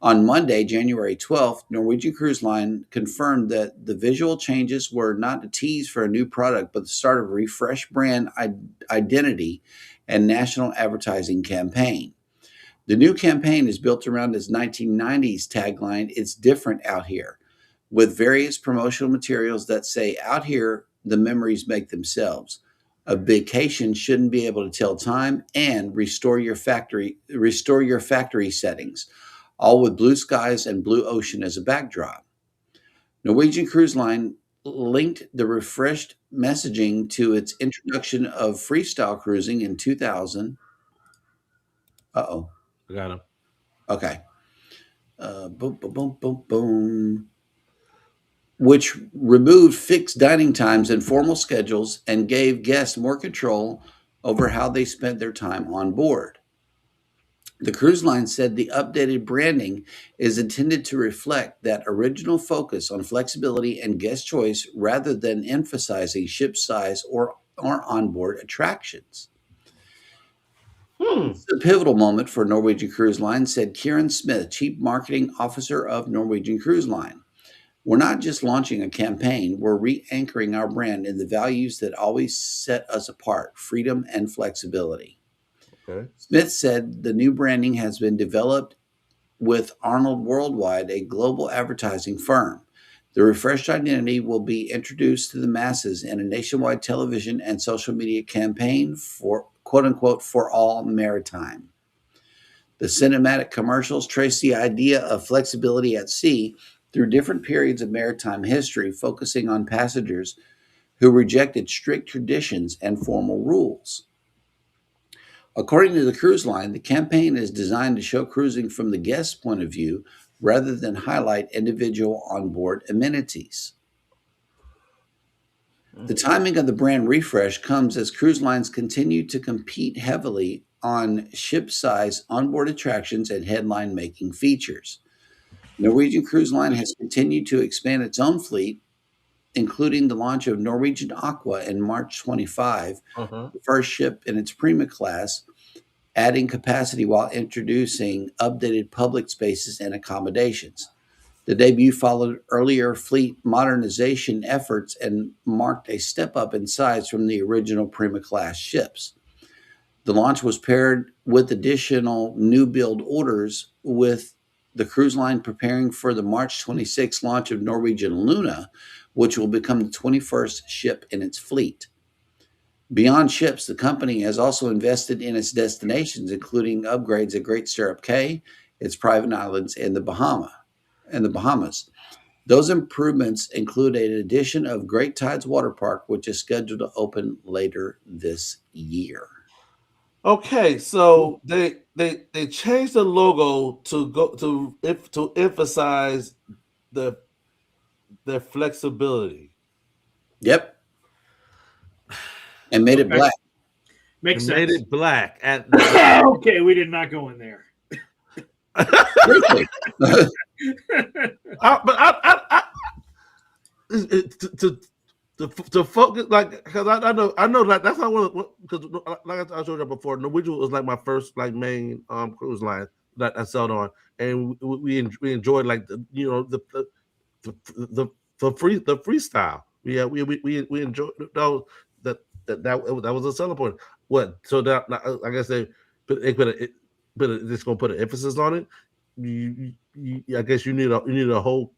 On Monday, January 12th, Norwegian Cruise Line confirmed that the visual changes were not a tease for a new product, but the start of a refreshed brand identity and national advertising campaign. The new campaign is built around its 1990s tagline, "It's different out here," with various promotional materials that say, "Out here, the memories make themselves. A vacation shouldn't be able to tell time," and restore your factory settings, all with blue skies and blue ocean as a backdrop. Norwegian Cruise Line linked the refreshed messaging to its introduction of freestyle cruising in 2000. Uh-oh. I got him. Okay. Boom, boom, boom, boom, boom. Which removed fixed dining times and formal schedules and gave guests more control over how they spent their time on board. The cruise line said the updated branding is intended to reflect that original focus on flexibility and guest choice rather than emphasizing ship size or onboard attractions. It's a pivotal moment for Norwegian Cruise Line, said Kieran Smith, Chief Marketing Officer of Norwegian Cruise Line. We're not just launching a campaign, we're re-anchoring our brand in the values that always set us apart, freedom and flexibility. Okay. Smith said the new branding has been developed with Arnold Worldwide, a global advertising firm. The refreshed identity will be introduced to the masses in a nationwide television and social media campaign for, quote unquote, for all maritime. The cinematic commercials trace the idea of flexibility at sea through different periods of maritime history, focusing on passengers who rejected strict traditions and formal rules. According to the cruise line, the campaign is designed to show cruising from the guest's point of view rather than highlight individual onboard amenities. The timing of the brand refresh comes as cruise lines continue to compete heavily on ship-size onboard attractions and headline-making features. Norwegian Cruise Line has continued to expand its own fleet, including the launch of Norwegian Aqua in March 25, the first ship in its Prima class, adding capacity while introducing updated public spaces and accommodations. The debut followed earlier fleet modernization efforts and marked a step up in size from the original Prima class ships. The launch was paired with additional new build orders, with the cruise line preparing for the March 26 launch of Norwegian Luna, which will become the 21st ship in its fleet. Beyond ships, the company has also invested in its destinations, including upgrades at Great Stirrup Cay, its private islands in the Bahamas. Those improvements include an addition of Great Tides Water Park, which is scheduled to open later this year. Okay, so they changed the logo to emphasize their flexibility. Yep. And made it black. Makes Made sense. it black. Okay, we did not go in there. To focus, like, because I know like that's not one, because like I showed you before, Norwegian was like my first like main cruise line that I sailed on, and we enjoyed like the freestyle. We enjoyed that was a selling point. What? So that I guess they just gonna put an emphasis on it. I guess you need a whole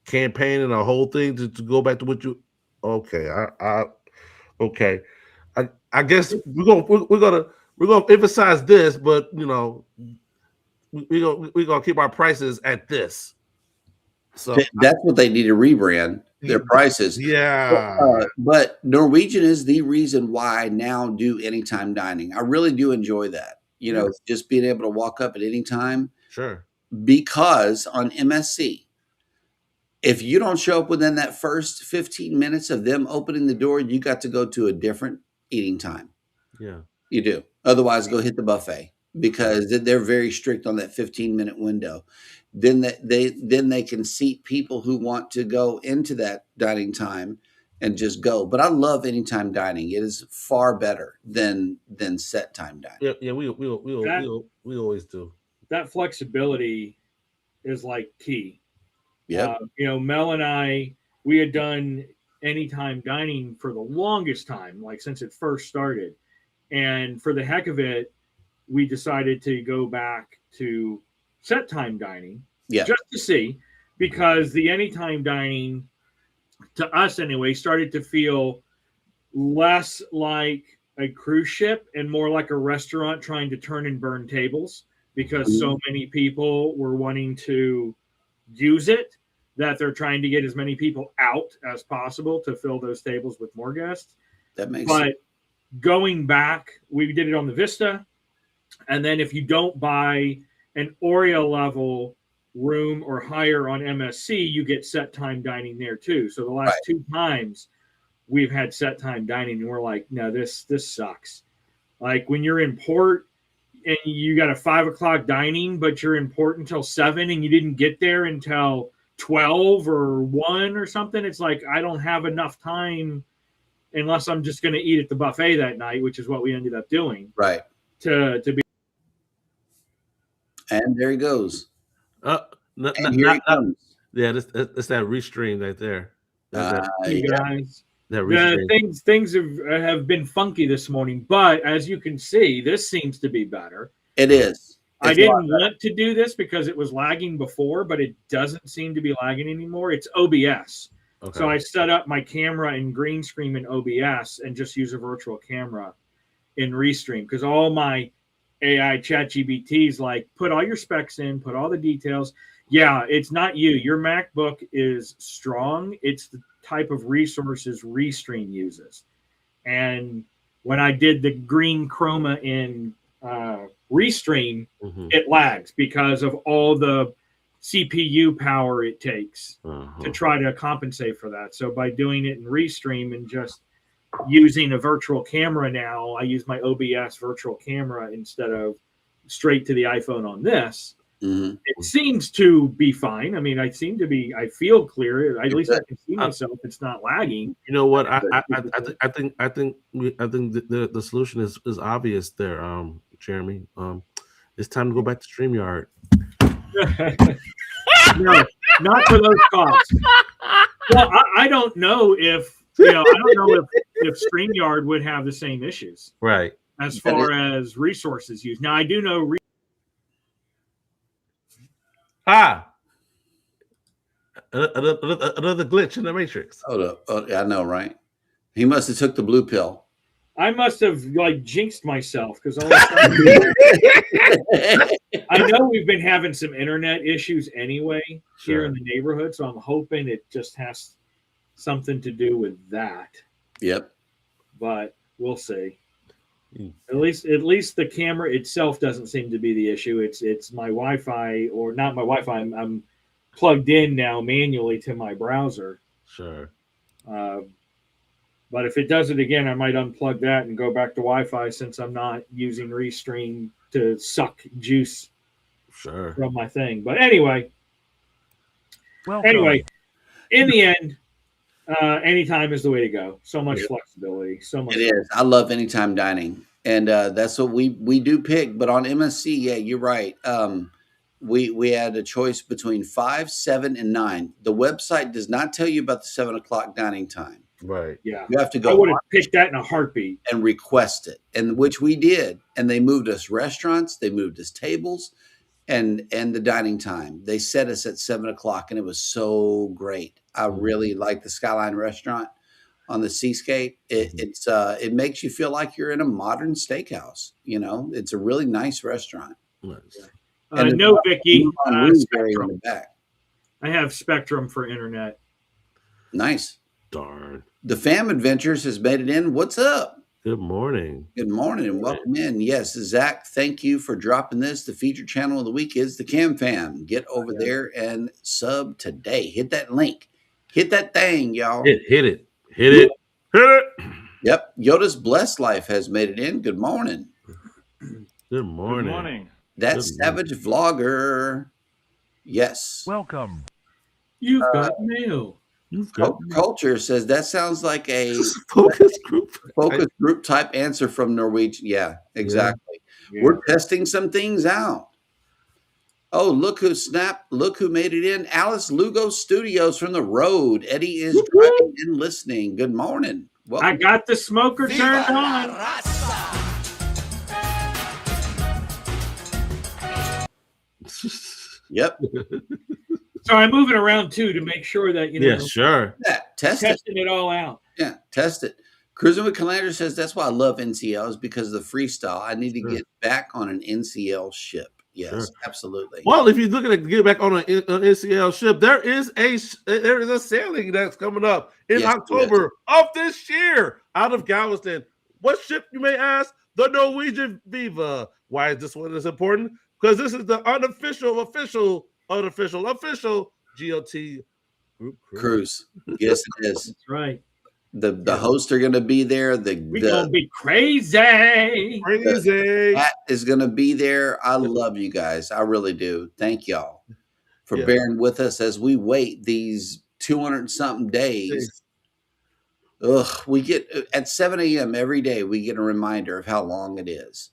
campaign and a whole thing to go back to what you. Okay, okay. I guess we're gonna we're gonna emphasize this, but you know, we're gonna keep our prices at this. So That's what they need to rebrand their prices. yeah, But Norwegian is the reason why I now do anytime dining. I really do enjoy that. You know, Yes. just being able to walk up at any time, sure. because on MSC, if you don't show up within that first 15 minutes of them opening the door, you got to go to a different eating time. Yeah. You do. Otherwise, go hit the buffet, because they're very strict on that 15-minute window. Then they can seat people who want to go into that dining time and just go. But I love anytime dining. It is far better than set time dining. Yeah, yeah, we always do. That flexibility is like key. Yep. You know, Mel and I, we had done anytime dining for the longest time, like since it first started. And for the heck of it, we decided to go back to set time dining, Yeah. just to see, because the anytime dining, to us anyway, started to feel less like a cruise ship and more like a restaurant trying to turn and burn tables, because so many people were wanting to use it that they're trying to get as many people out as possible to fill those tables with more guests. That makes sense. But going back, we did it on the Vista. And then if you don't buy an Oreo level room or higher on MSC, you get set time dining there too. So the last two times we've had set time dining, and we're like, no, this sucks. Like when you're in port and you got a 5 o'clock dining, but you're in port until 7 and you didn't get there until 12 or 1 or something. It's like, I don't have enough time unless I'm just going to eat at the buffet that night, which is what we ended up doing. Right. To be. And there he goes. Oh, And here he comes. Yeah, it's that restream right there. You guys, that restream. things have been funky this morning, but as you can see, this seems to be better. It is. I didn't want to do this because it was lagging before, but it doesn't seem to be lagging anymore. It's OBS. Okay. So I set up my camera and green screen in OBS and just use a virtual camera in Restream, because all my AI ChatGPT's like, put all your specs in, put all the details. Yeah, it's not you. Your MacBook is strong. It's the type of resources Restream uses. And when I did the green chroma in Restream, it lags because of all the CPU power it takes to try to compensate for that. So by doing it in Restream and just using a virtual camera now, I use my OBS virtual camera instead of straight to the iPhone on this. It seems to be fine. I mean, I feel clear. At least I can see myself. It's not lagging. You know what? I think the solution is obvious there, Jeremy. It's time to go back to StreamYard. No, not for those costs. Well, I don't know if if StreamYard would have the same issues, right? As far as resources used. Now, I do know. Another glitch in the Matrix. Hold up. Oh, I know, right? He must have took the blue pill. I must have jinxed myself, because I know we've been having some internet issues anyway here in the neighborhood, so I'm hoping it just has something to do with that. Yep. But we'll see. At least the camera itself doesn't seem to be the issue. It's my Wi-Fi, or not my Wi-Fi. I'm plugged in now manually to my browser. Sure. But if it does it again, I might unplug that and go back to Wi-Fi, since I'm not using Restream to suck juice from my thing. But anyway, in the end, anytime is the way to go. So much flexibility. So much. It is. I love anytime dining, and that's what we do pick. But on MSC, yeah, you're right. We had a choice between 5, 7, and 9. The website does not tell you about the 7 o'clock dining time. Right. Yeah. You have to go. I would have picked that in a heartbeat and request it, and which we did. And they moved us restaurants, they moved us tables, and the dining time. They set us at 7 o'clock, and it was so great. I really like the Skyline restaurant. on the seascape. It makes you feel like you're in a modern steakhouse. You know, it's a really nice restaurant. Nice. And No, Vicky. Moulin Rouge area in Spectrum. the back. I have Spectrum for internet. Nice. Darn. The Fam Adventures has made it in. What's up? Good morning. Good morning and welcome in. Yes, Zach, thank you for dropping this. The featured channel of the week is the Cam Fam. Get over there and sub today. Hit that link. Hit that thing, y'all. Hit it. Hit it. Hit it. Yep. Yoda's Blessed Life has made it in. Good morning. Good morning. Good morning. That's Good morning. Savage Vlogger. Yes. Welcome. You've got mail. You've got Culture says that sounds like a focus group. focus group type answer from Norwegian. Yeah, exactly. Yeah. We're testing some things out. Oh, look who snapped. Look who made it in. Alice Lugo Studios from the road. Eddie is driving and listening. Good morning. Welcome. I got the smoker turned on. Yep. So I'm moving around too to make sure that Yeah, sure. Yeah, test it. testing it all out. Yeah, test it. Cruising with Calander says that's why I love NCLs because of the freestyle. I need to get back on an NCL ship. Yes, Sure. absolutely. Well, if you're looking to get back on an NCL ship, there is a sailing that's coming up in Yes, October of this year out of Galveston. What ship, you may ask? The Norwegian Viva. Why is this one is important? Because this is the official GOT group Cruise. Yes, it is. That's right. The hosts are going to be there. We're gonna be crazy. Crazy. Pat is going to be there. I love you guys. I really do. Thank y'all for Yeah. bearing with us as we wait these 200 something days. Ugh, we get at 7 a.m. every day. We get a reminder of how long it is.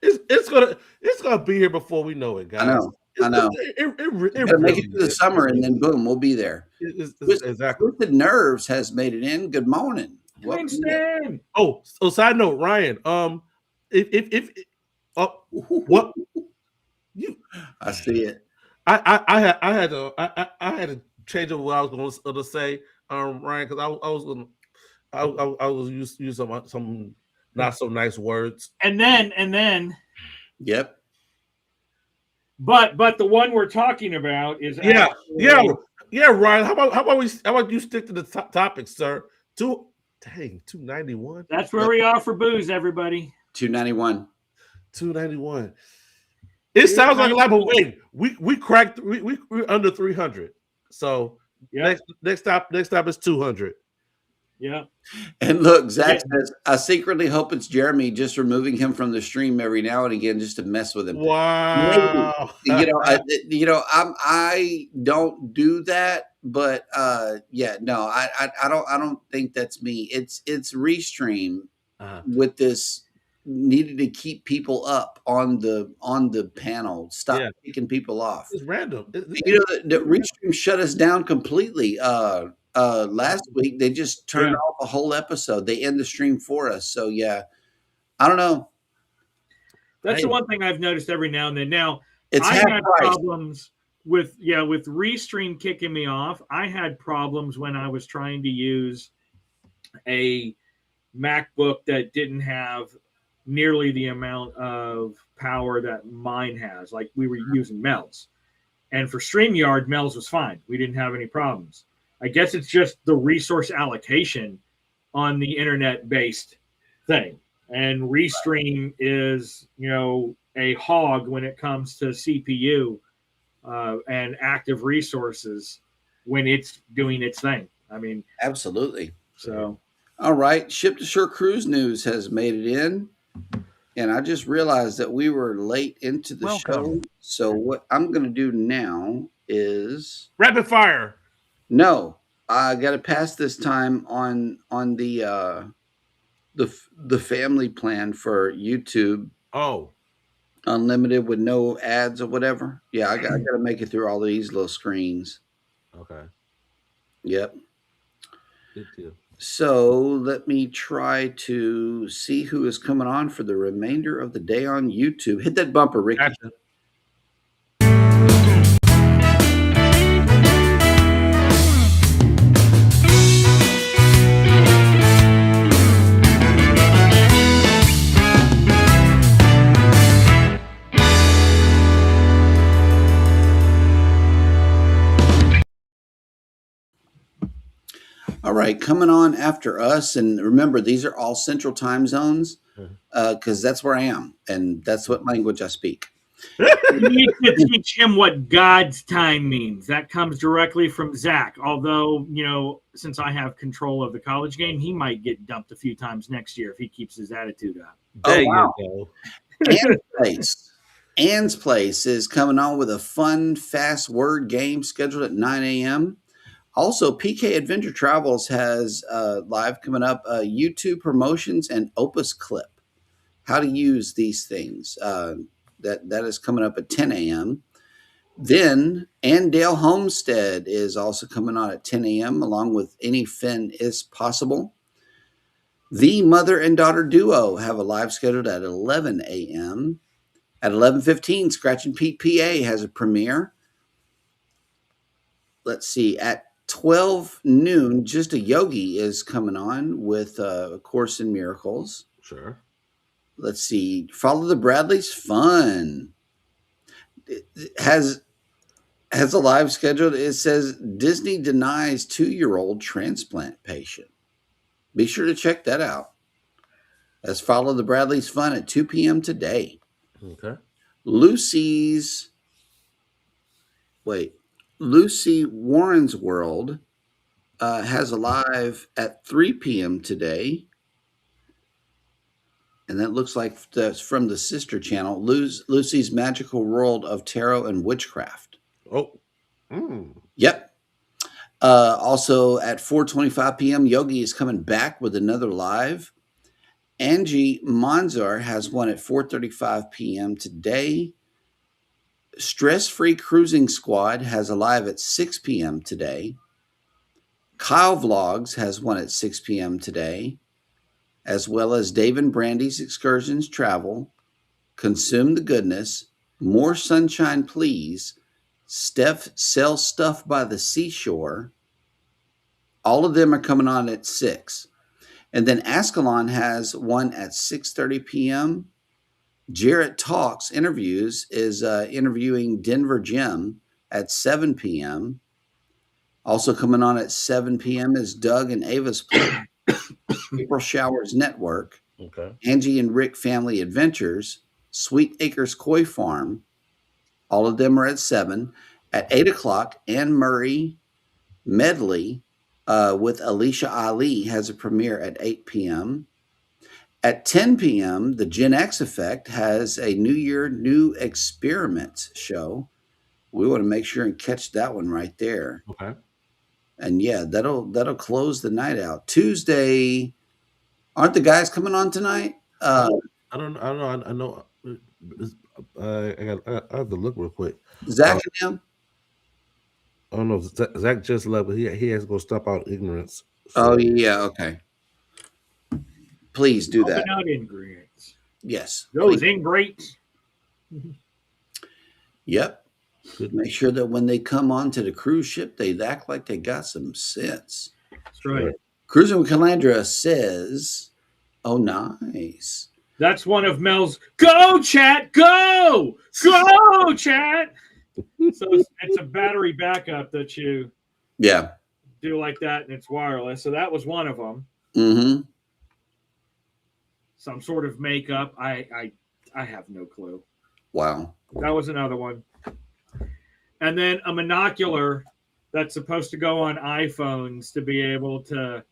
It's gonna be here before we know it, guys. I know. It Gotta make it to the summer, and then boom, we'll be there. Exactly. Twisted Nerves has made it in. Good morning. Welcome in. Winston. Oh, so side note, Ryan. If what you I see it. I had to change up what I was going to say, Ryan, because I was use some not so nice words. And then Yep. but the one we're talking about is Yeah, actually- Ryan. How about you stick to the topic, sir? 291. That's where we are for booze, everybody. 291. 291. It sounds like a lot, but wait, we cracked we're under 300. So Yeah. next stop is 200. Yeah. And look, Zach says, I secretly hope it's Jeremy just removing him from the stream every now and again just to mess with him. Wow. Maybe. I don't do that, but yeah, no, I don't think that's me. It's Restream with this needed to keep people up on the panel. Stop kicking people off. It's random. The Restream shut us down completely. Last week they just turned off a whole episode. They end the stream for us. So yeah, I don't know. That's the one thing I've noticed every now and then. Now It's I half had price. problems with Restream kicking me off. I had problems when I was trying to use a MacBook that didn't have nearly the amount of power that mine has. Like we were using Mel's. And for StreamYard, Mel's was fine. We didn't have any problems. I guess it's just the resource allocation on the internet-based thing. And Restream is, a hog when it comes to CPU and active resources when it's doing its thing. I mean, Absolutely. so. All right. Ship to Shore Cruise News has made it in. And I just realized that we were late into the show. So what I'm going to do now is Rapid fire. no, I got to pass this time on the family plan for YouTube. Oh, Unlimited with no ads or whatever. Yeah, I got to make it through all these little screens. okay. Yep. Good deal. So let me try to see who is coming on for the remainder of the day on YouTube. Hit that bumper, Ricky. Gotcha. right, coming on after us, and remember, these are all Central Time zones because that's where I am, and that's what language I speak. You need to teach him what God's time means. That comes directly from Zach. Although, since I have control of the college game, he might get dumped a few times next year if he keeps his attitude up. There Oh, wow. you go. Ann's Place is coming on with a fun, fast word game scheduled at 9 a.m. Also, PK Adventure Travels has live coming up YouTube promotions and Opus Clip. How to use these things. That is coming up at 10 a.m. Then Andale Homestead is also coming on at 10 a.m. along with Any Fin Is Possible. The Mother and Daughter Duo have a live scheduled at 11 a.m. At 11:15, Scratch and Pete PA has a premiere. Let's see, at 12 noon, Just a Yogi is coming on with A Course in Miracles. Sure. Let's see, Follow the Bradleys, fun. It has a live scheduled. It says Disney denies 2-year-old transplant patient. Be sure to check that out. That's Follow the Bradleys, fun at 2 p.m. today. Okay. Lucy Warren's World has a live at 3 p.m. today. And that looks like that's from the sister channel, Lucy's Magical World of Tarot and Witchcraft. Oh. Yep. Also at 4:25 p.m., Yogi is coming back with another live. Angie Manzar has one at 4:35 p.m. today. Stress-Free Cruising Squad has a live at 6 p.m. today. Kyle Vlogs has one at 6 p.m. today, as well as Dave and Brandy's Excursions Travel, Consume the Goodness, More Sunshine Please, Steph Sells Stuff by the Seashore. All of them are coming on at 6. And then Ascalon has one at 6:30 p.m. Jarrett Talks Interviews is interviewing Denver Jim at 7 p.m. Also coming on at 7 p.m. is Doug and Ava's Play, April Showers Network, Okay. Angie and Rick Family Adventures, Sweet Acres Koi Farm. All of them are at 7. At 8 o'clock, Anne Murray Medley with Alicia Ali has a premiere at 8 p.m. At 10 p.m., the Gen X Effect has a New Year, New Experiments show. We want to make sure and catch that one right there. Okay. And yeah, that'll close the night out. Tuesday, aren't the guys coming on tonight? I don't know. I know. I have to look real quick. Zach and him? I don't know. Zach just left, but he has to go stop out ignorance. Oh, yeah. Okay. Please do that. Not ingredients. Yes. Those please. ingrates. Yep. Make sure that when they come onto the cruise ship, they act like they got some sense. That's right. Cruising with Calandra says, oh, nice. That's one of Mel's go chat, go chat. So it's a battery backup that you do like that, and it's wireless. So that was one of them. Mm-hmm. Some sort of makeup. I have no clue. Wow. That was another one. And then a monocular that's supposed to go on iPhones to be able to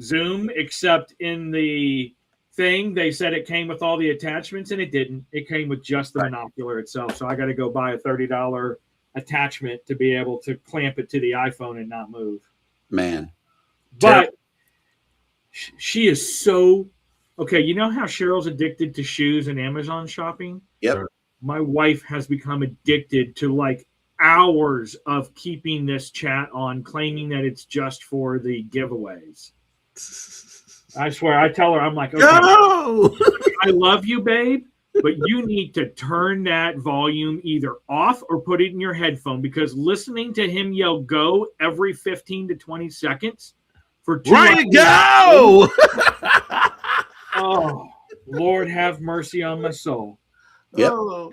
zoom, except in the thing, they said it came with all the attachments, and it didn't. It came with just the monocular itself. So I got to go buy a $30 attachment to be able to clamp it to the iPhone and not move. Man. But she is so... Okay, you know how Cheryl's addicted to shoes and Amazon shopping? Yep. My wife has become addicted to like hours of keeping this chat on, claiming that it's just for the giveaways. I swear, I tell her, I'm like, okay, No! I love you, babe, but you need to turn that volume either off or put it in your headphone, because listening to him yell go every 15 to 20 seconds for 2 hours. Ryan, go! Oh, Lord have mercy on my soul. Yep. Oh.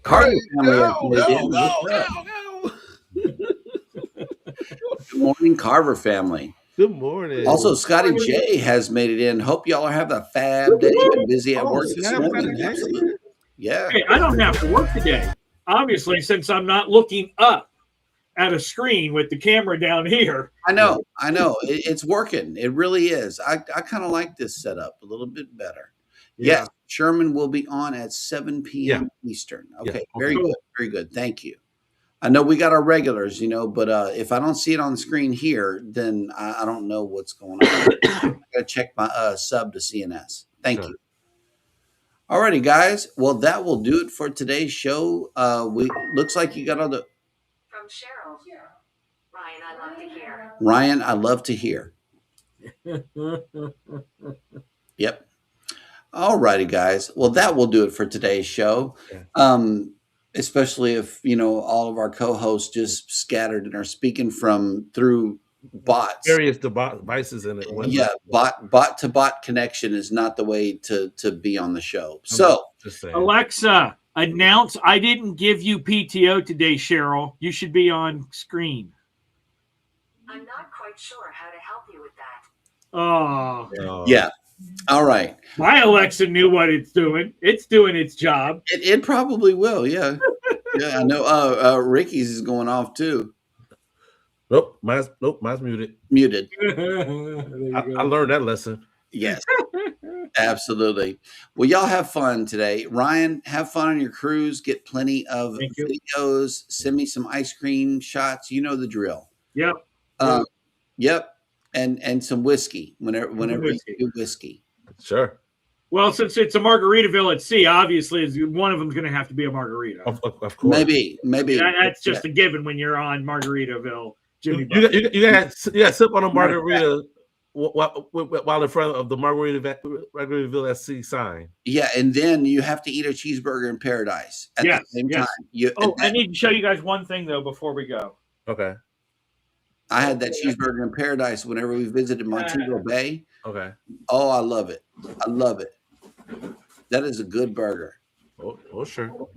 Carver family. Go. Good morning, Carver family. Good morning. Also, Scotty J has made it in. Hope y'all are having a fab day. Been busy at work this snap, morning. Scotty J. Absolutely. Yeah. Hey, I don't have to work today, obviously, since I'm not looking up at a screen with the camera down here. I know. It's working. It really is. I kind of like this setup a little bit better. Yeah. Yes, Sherman will be on at 7 p.m. Eastern. Okay, Yeah. very good. Very good. Thank you. I know we got our regulars, but if I don't see it on the screen here, then I don't know what's going on. I gotta check my sub to CNS. Thank you. Alrighty, guys. Well, that will do it for today's show. We looks like you got all the From Cheryl. Ryan, I love to hear. Ryan, I love to hear. Yep. Alrighty, guys. Well, that will do it for today's show. Especially if all of our co-hosts just scattered and are speaking through bots. Various devices in it. Yeah, bot to bot connection is not the way to be on the show. So, Alexa, announce I didn't give you PTO today, Cheryl. You should be on screen. I'm not quite sure how to help you with that. Oh. Yeah. All right. My Alexa knew what it's doing. It's doing its job. It probably will. Yeah. Yeah, I know. Ricky's is going off too. Nope, mine's muted. Muted. I learned that lesson. Yes, absolutely. Well, y'all have fun today. Ryan, have fun on your cruise. Get plenty of videos. Send me some ice cream shots. You know the drill. Yep. Yep. And some whiskey whenever you do whiskey. Sure. Well, since it's a Margaritaville at sea, obviously one of them's going to have to be a margarita. Of course. Maybe. That's just a given when you're on Margaritaville. Jimmy, you got sip on a margarita while in front of the Margaritaville at sea sign. Yeah, and then you have to eat a cheeseburger in paradise at the same time. I need to show you guys one thing though before we go. Okay. I had that cheeseburger in paradise whenever we visited Montego Bay. Okay. Oh, I love it. I love it. That is a good burger. Oh sure.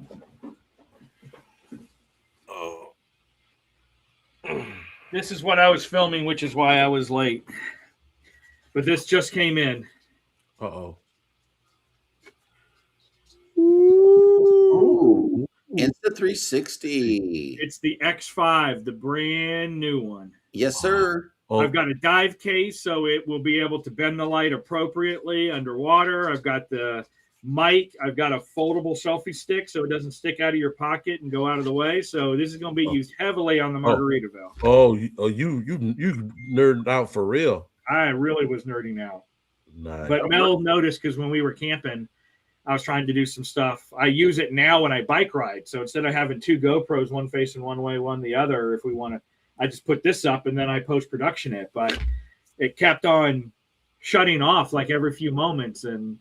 Oh. This is what I was filming, which is why I was late. But this just came in. Uh-oh. Ooh. Insta360. It's the X5, the brand new one. Yes, sir. Oh. I've got a dive case, so it will be able to bend the light appropriately underwater. I've got the mic. I've got a foldable selfie stick, so it doesn't stick out of your pocket and go out of the way. So this is going to be used heavily on the Margaritaville. You nerded out for real. I really was nerding out. Nice. But Mel noticed because when we were camping, I was trying to do some stuff. I use it now when I bike ride. So instead of having two GoPros, one facing one way, one the other, if we want to, I just put this up and then I post-production it. But it kept on shutting off like every few moments. And,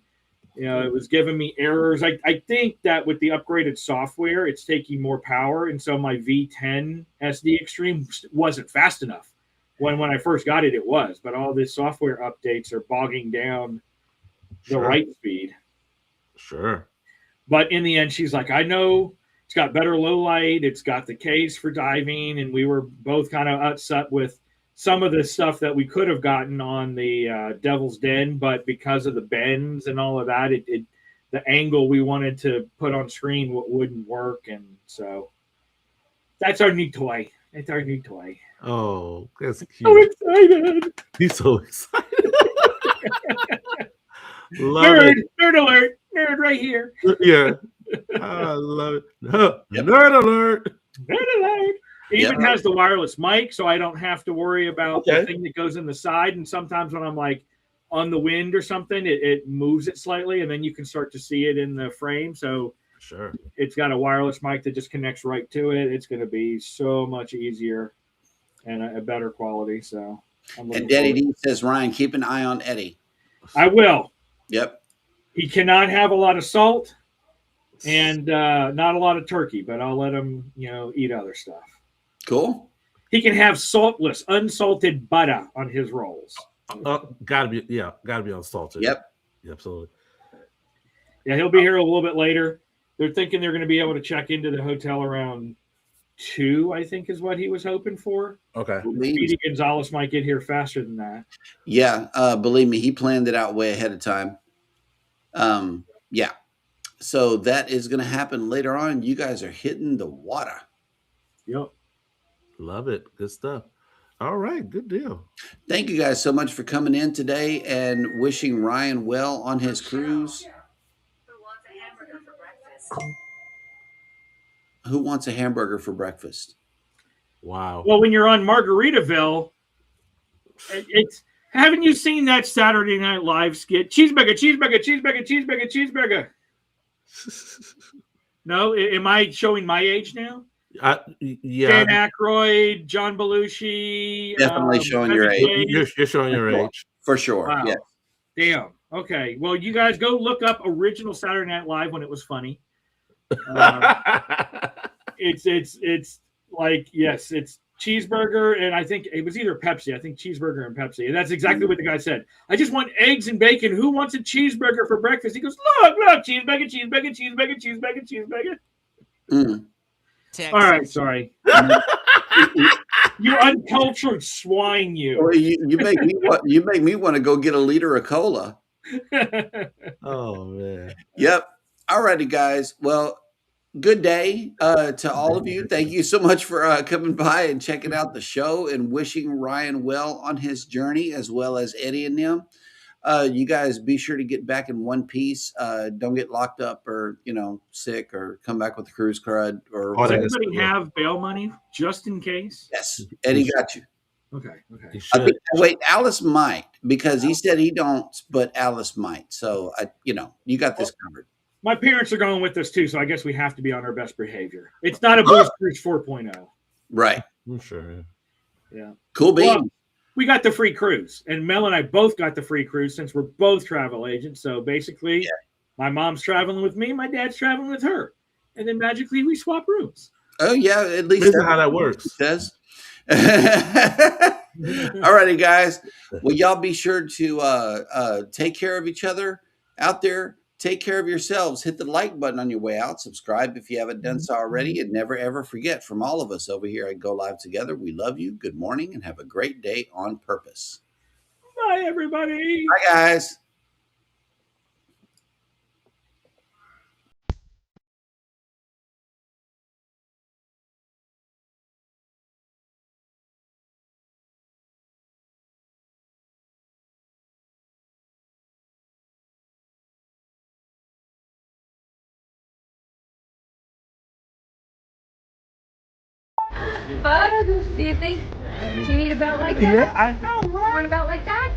it was giving me errors. I think that with the upgraded software, it's taking more power. And so my V10 SD Extreme wasn't fast enough. When I first got it, it was. But all the software updates are bogging down the write speed. Sure. But in the end, she's like, I know it's got better low light. It's got the case for diving. And we were both kind of upset with some of the stuff that we could have gotten on the Devil's Den. But because of the bends and all of that, the angle we wanted to put on screen wouldn't work. And so that's our new toy. It's our new toy. Oh, that's cute. So excited. He's so excited. Nerd alert. Nerd right here. Yeah. I love it. Nerd alert. Nerd alert. It even has the wireless mic, so I don't have to worry about the thing that goes in the side. And sometimes when I'm like on the wind or something, it moves it slightly, and then you can start to see it in the frame. So sure, it's got a wireless mic that just connects right to it. It's going to be so much easier and a better quality. So, and Daddy D says, Ryan, keep an eye on Eddie. I will. Yep. He cannot have a lot of salt and not a lot of turkey, but I'll let him, eat other stuff. Cool. He can have saltless, unsalted butter on his rolls. Gotta be unsalted. Yep. Absolutely. Yeah, he'll be here a little bit later. They're thinking they're going to be able to check into the hotel around 2, I think, is what he was hoping for. Okay. Speedy Gonzalez might get here faster than that. Yeah, believe me, he planned it out way ahead of time. Yeah. So that is going to happen later on. You guys are hitting the water. Yep. Love it. Good stuff. All right. Good deal. Thank you guys so much for coming in today and wishing Ryan well on his cruise. Who wants a hamburger for breakfast? Who wants a hamburger for breakfast? Wow. Well, when you're on Margaritaville, it's haven't you seen that Saturday Night Live skit? Cheeseburger, cheeseburger, cheeseburger, cheeseburger, cheeseburger. No, am I showing my age now? Yeah. Dan Aykroyd, John Belushi. Definitely showing your Kevin age. James. You're showing your age. For sure. Wow. Yeah. Damn. Okay. Well, you guys go look up original Saturday Night Live when it was funny. It's like, yes, it's cheeseburger, and I think it was either Pepsi. I think cheeseburger and Pepsi. And that's exactly what the guy said. I just want eggs and bacon. Who wants a cheeseburger for breakfast? He goes, look, cheeseburger, cheeseburger, cheeseburger, cheeseburger, cheeseburger. Mm. All right, sorry. You uncultured swine, you. Well, you make me want to go get a liter of cola. Oh man. Yep. All righty, guys. Well, good day to all of you. Thank you so much for coming by and checking out the show and wishing Ryan well on his journey, as well as Eddie and them. You guys be sure to get back in one piece. Don't get locked up or, sick, or come back with the cruise crud. Or Does anybody have bail money just in case? Yes, Eddie got you. Okay. Wait, Alice might, because he said he don't, but Alice might. So you got this covered. My parents are going with us too, so I guess we have to be on our best behavior. It's not a Booze Cruise 4.0. Right. I'm sure. Yeah. Cool beans. Well, we got the free cruise, and Mel and I both got the free cruise since we're both travel agents. So basically, my mom's traveling with me, my dad's traveling with her, and then magically we swap rooms. Oh yeah, at least This is how that works. Says. All righty, guys. Well, y'all be sure to take care of each other out there. Take care of yourselves. Hit the like button on your way out. Subscribe if you haven't done so already. And never, ever forget, from all of us over here at Go Live Together, we love you. Good morning and have a great day on purpose. Bye, everybody. Bye, guys. Bud, do you think you need a belt like that? Yeah, I know. Want a belt like that?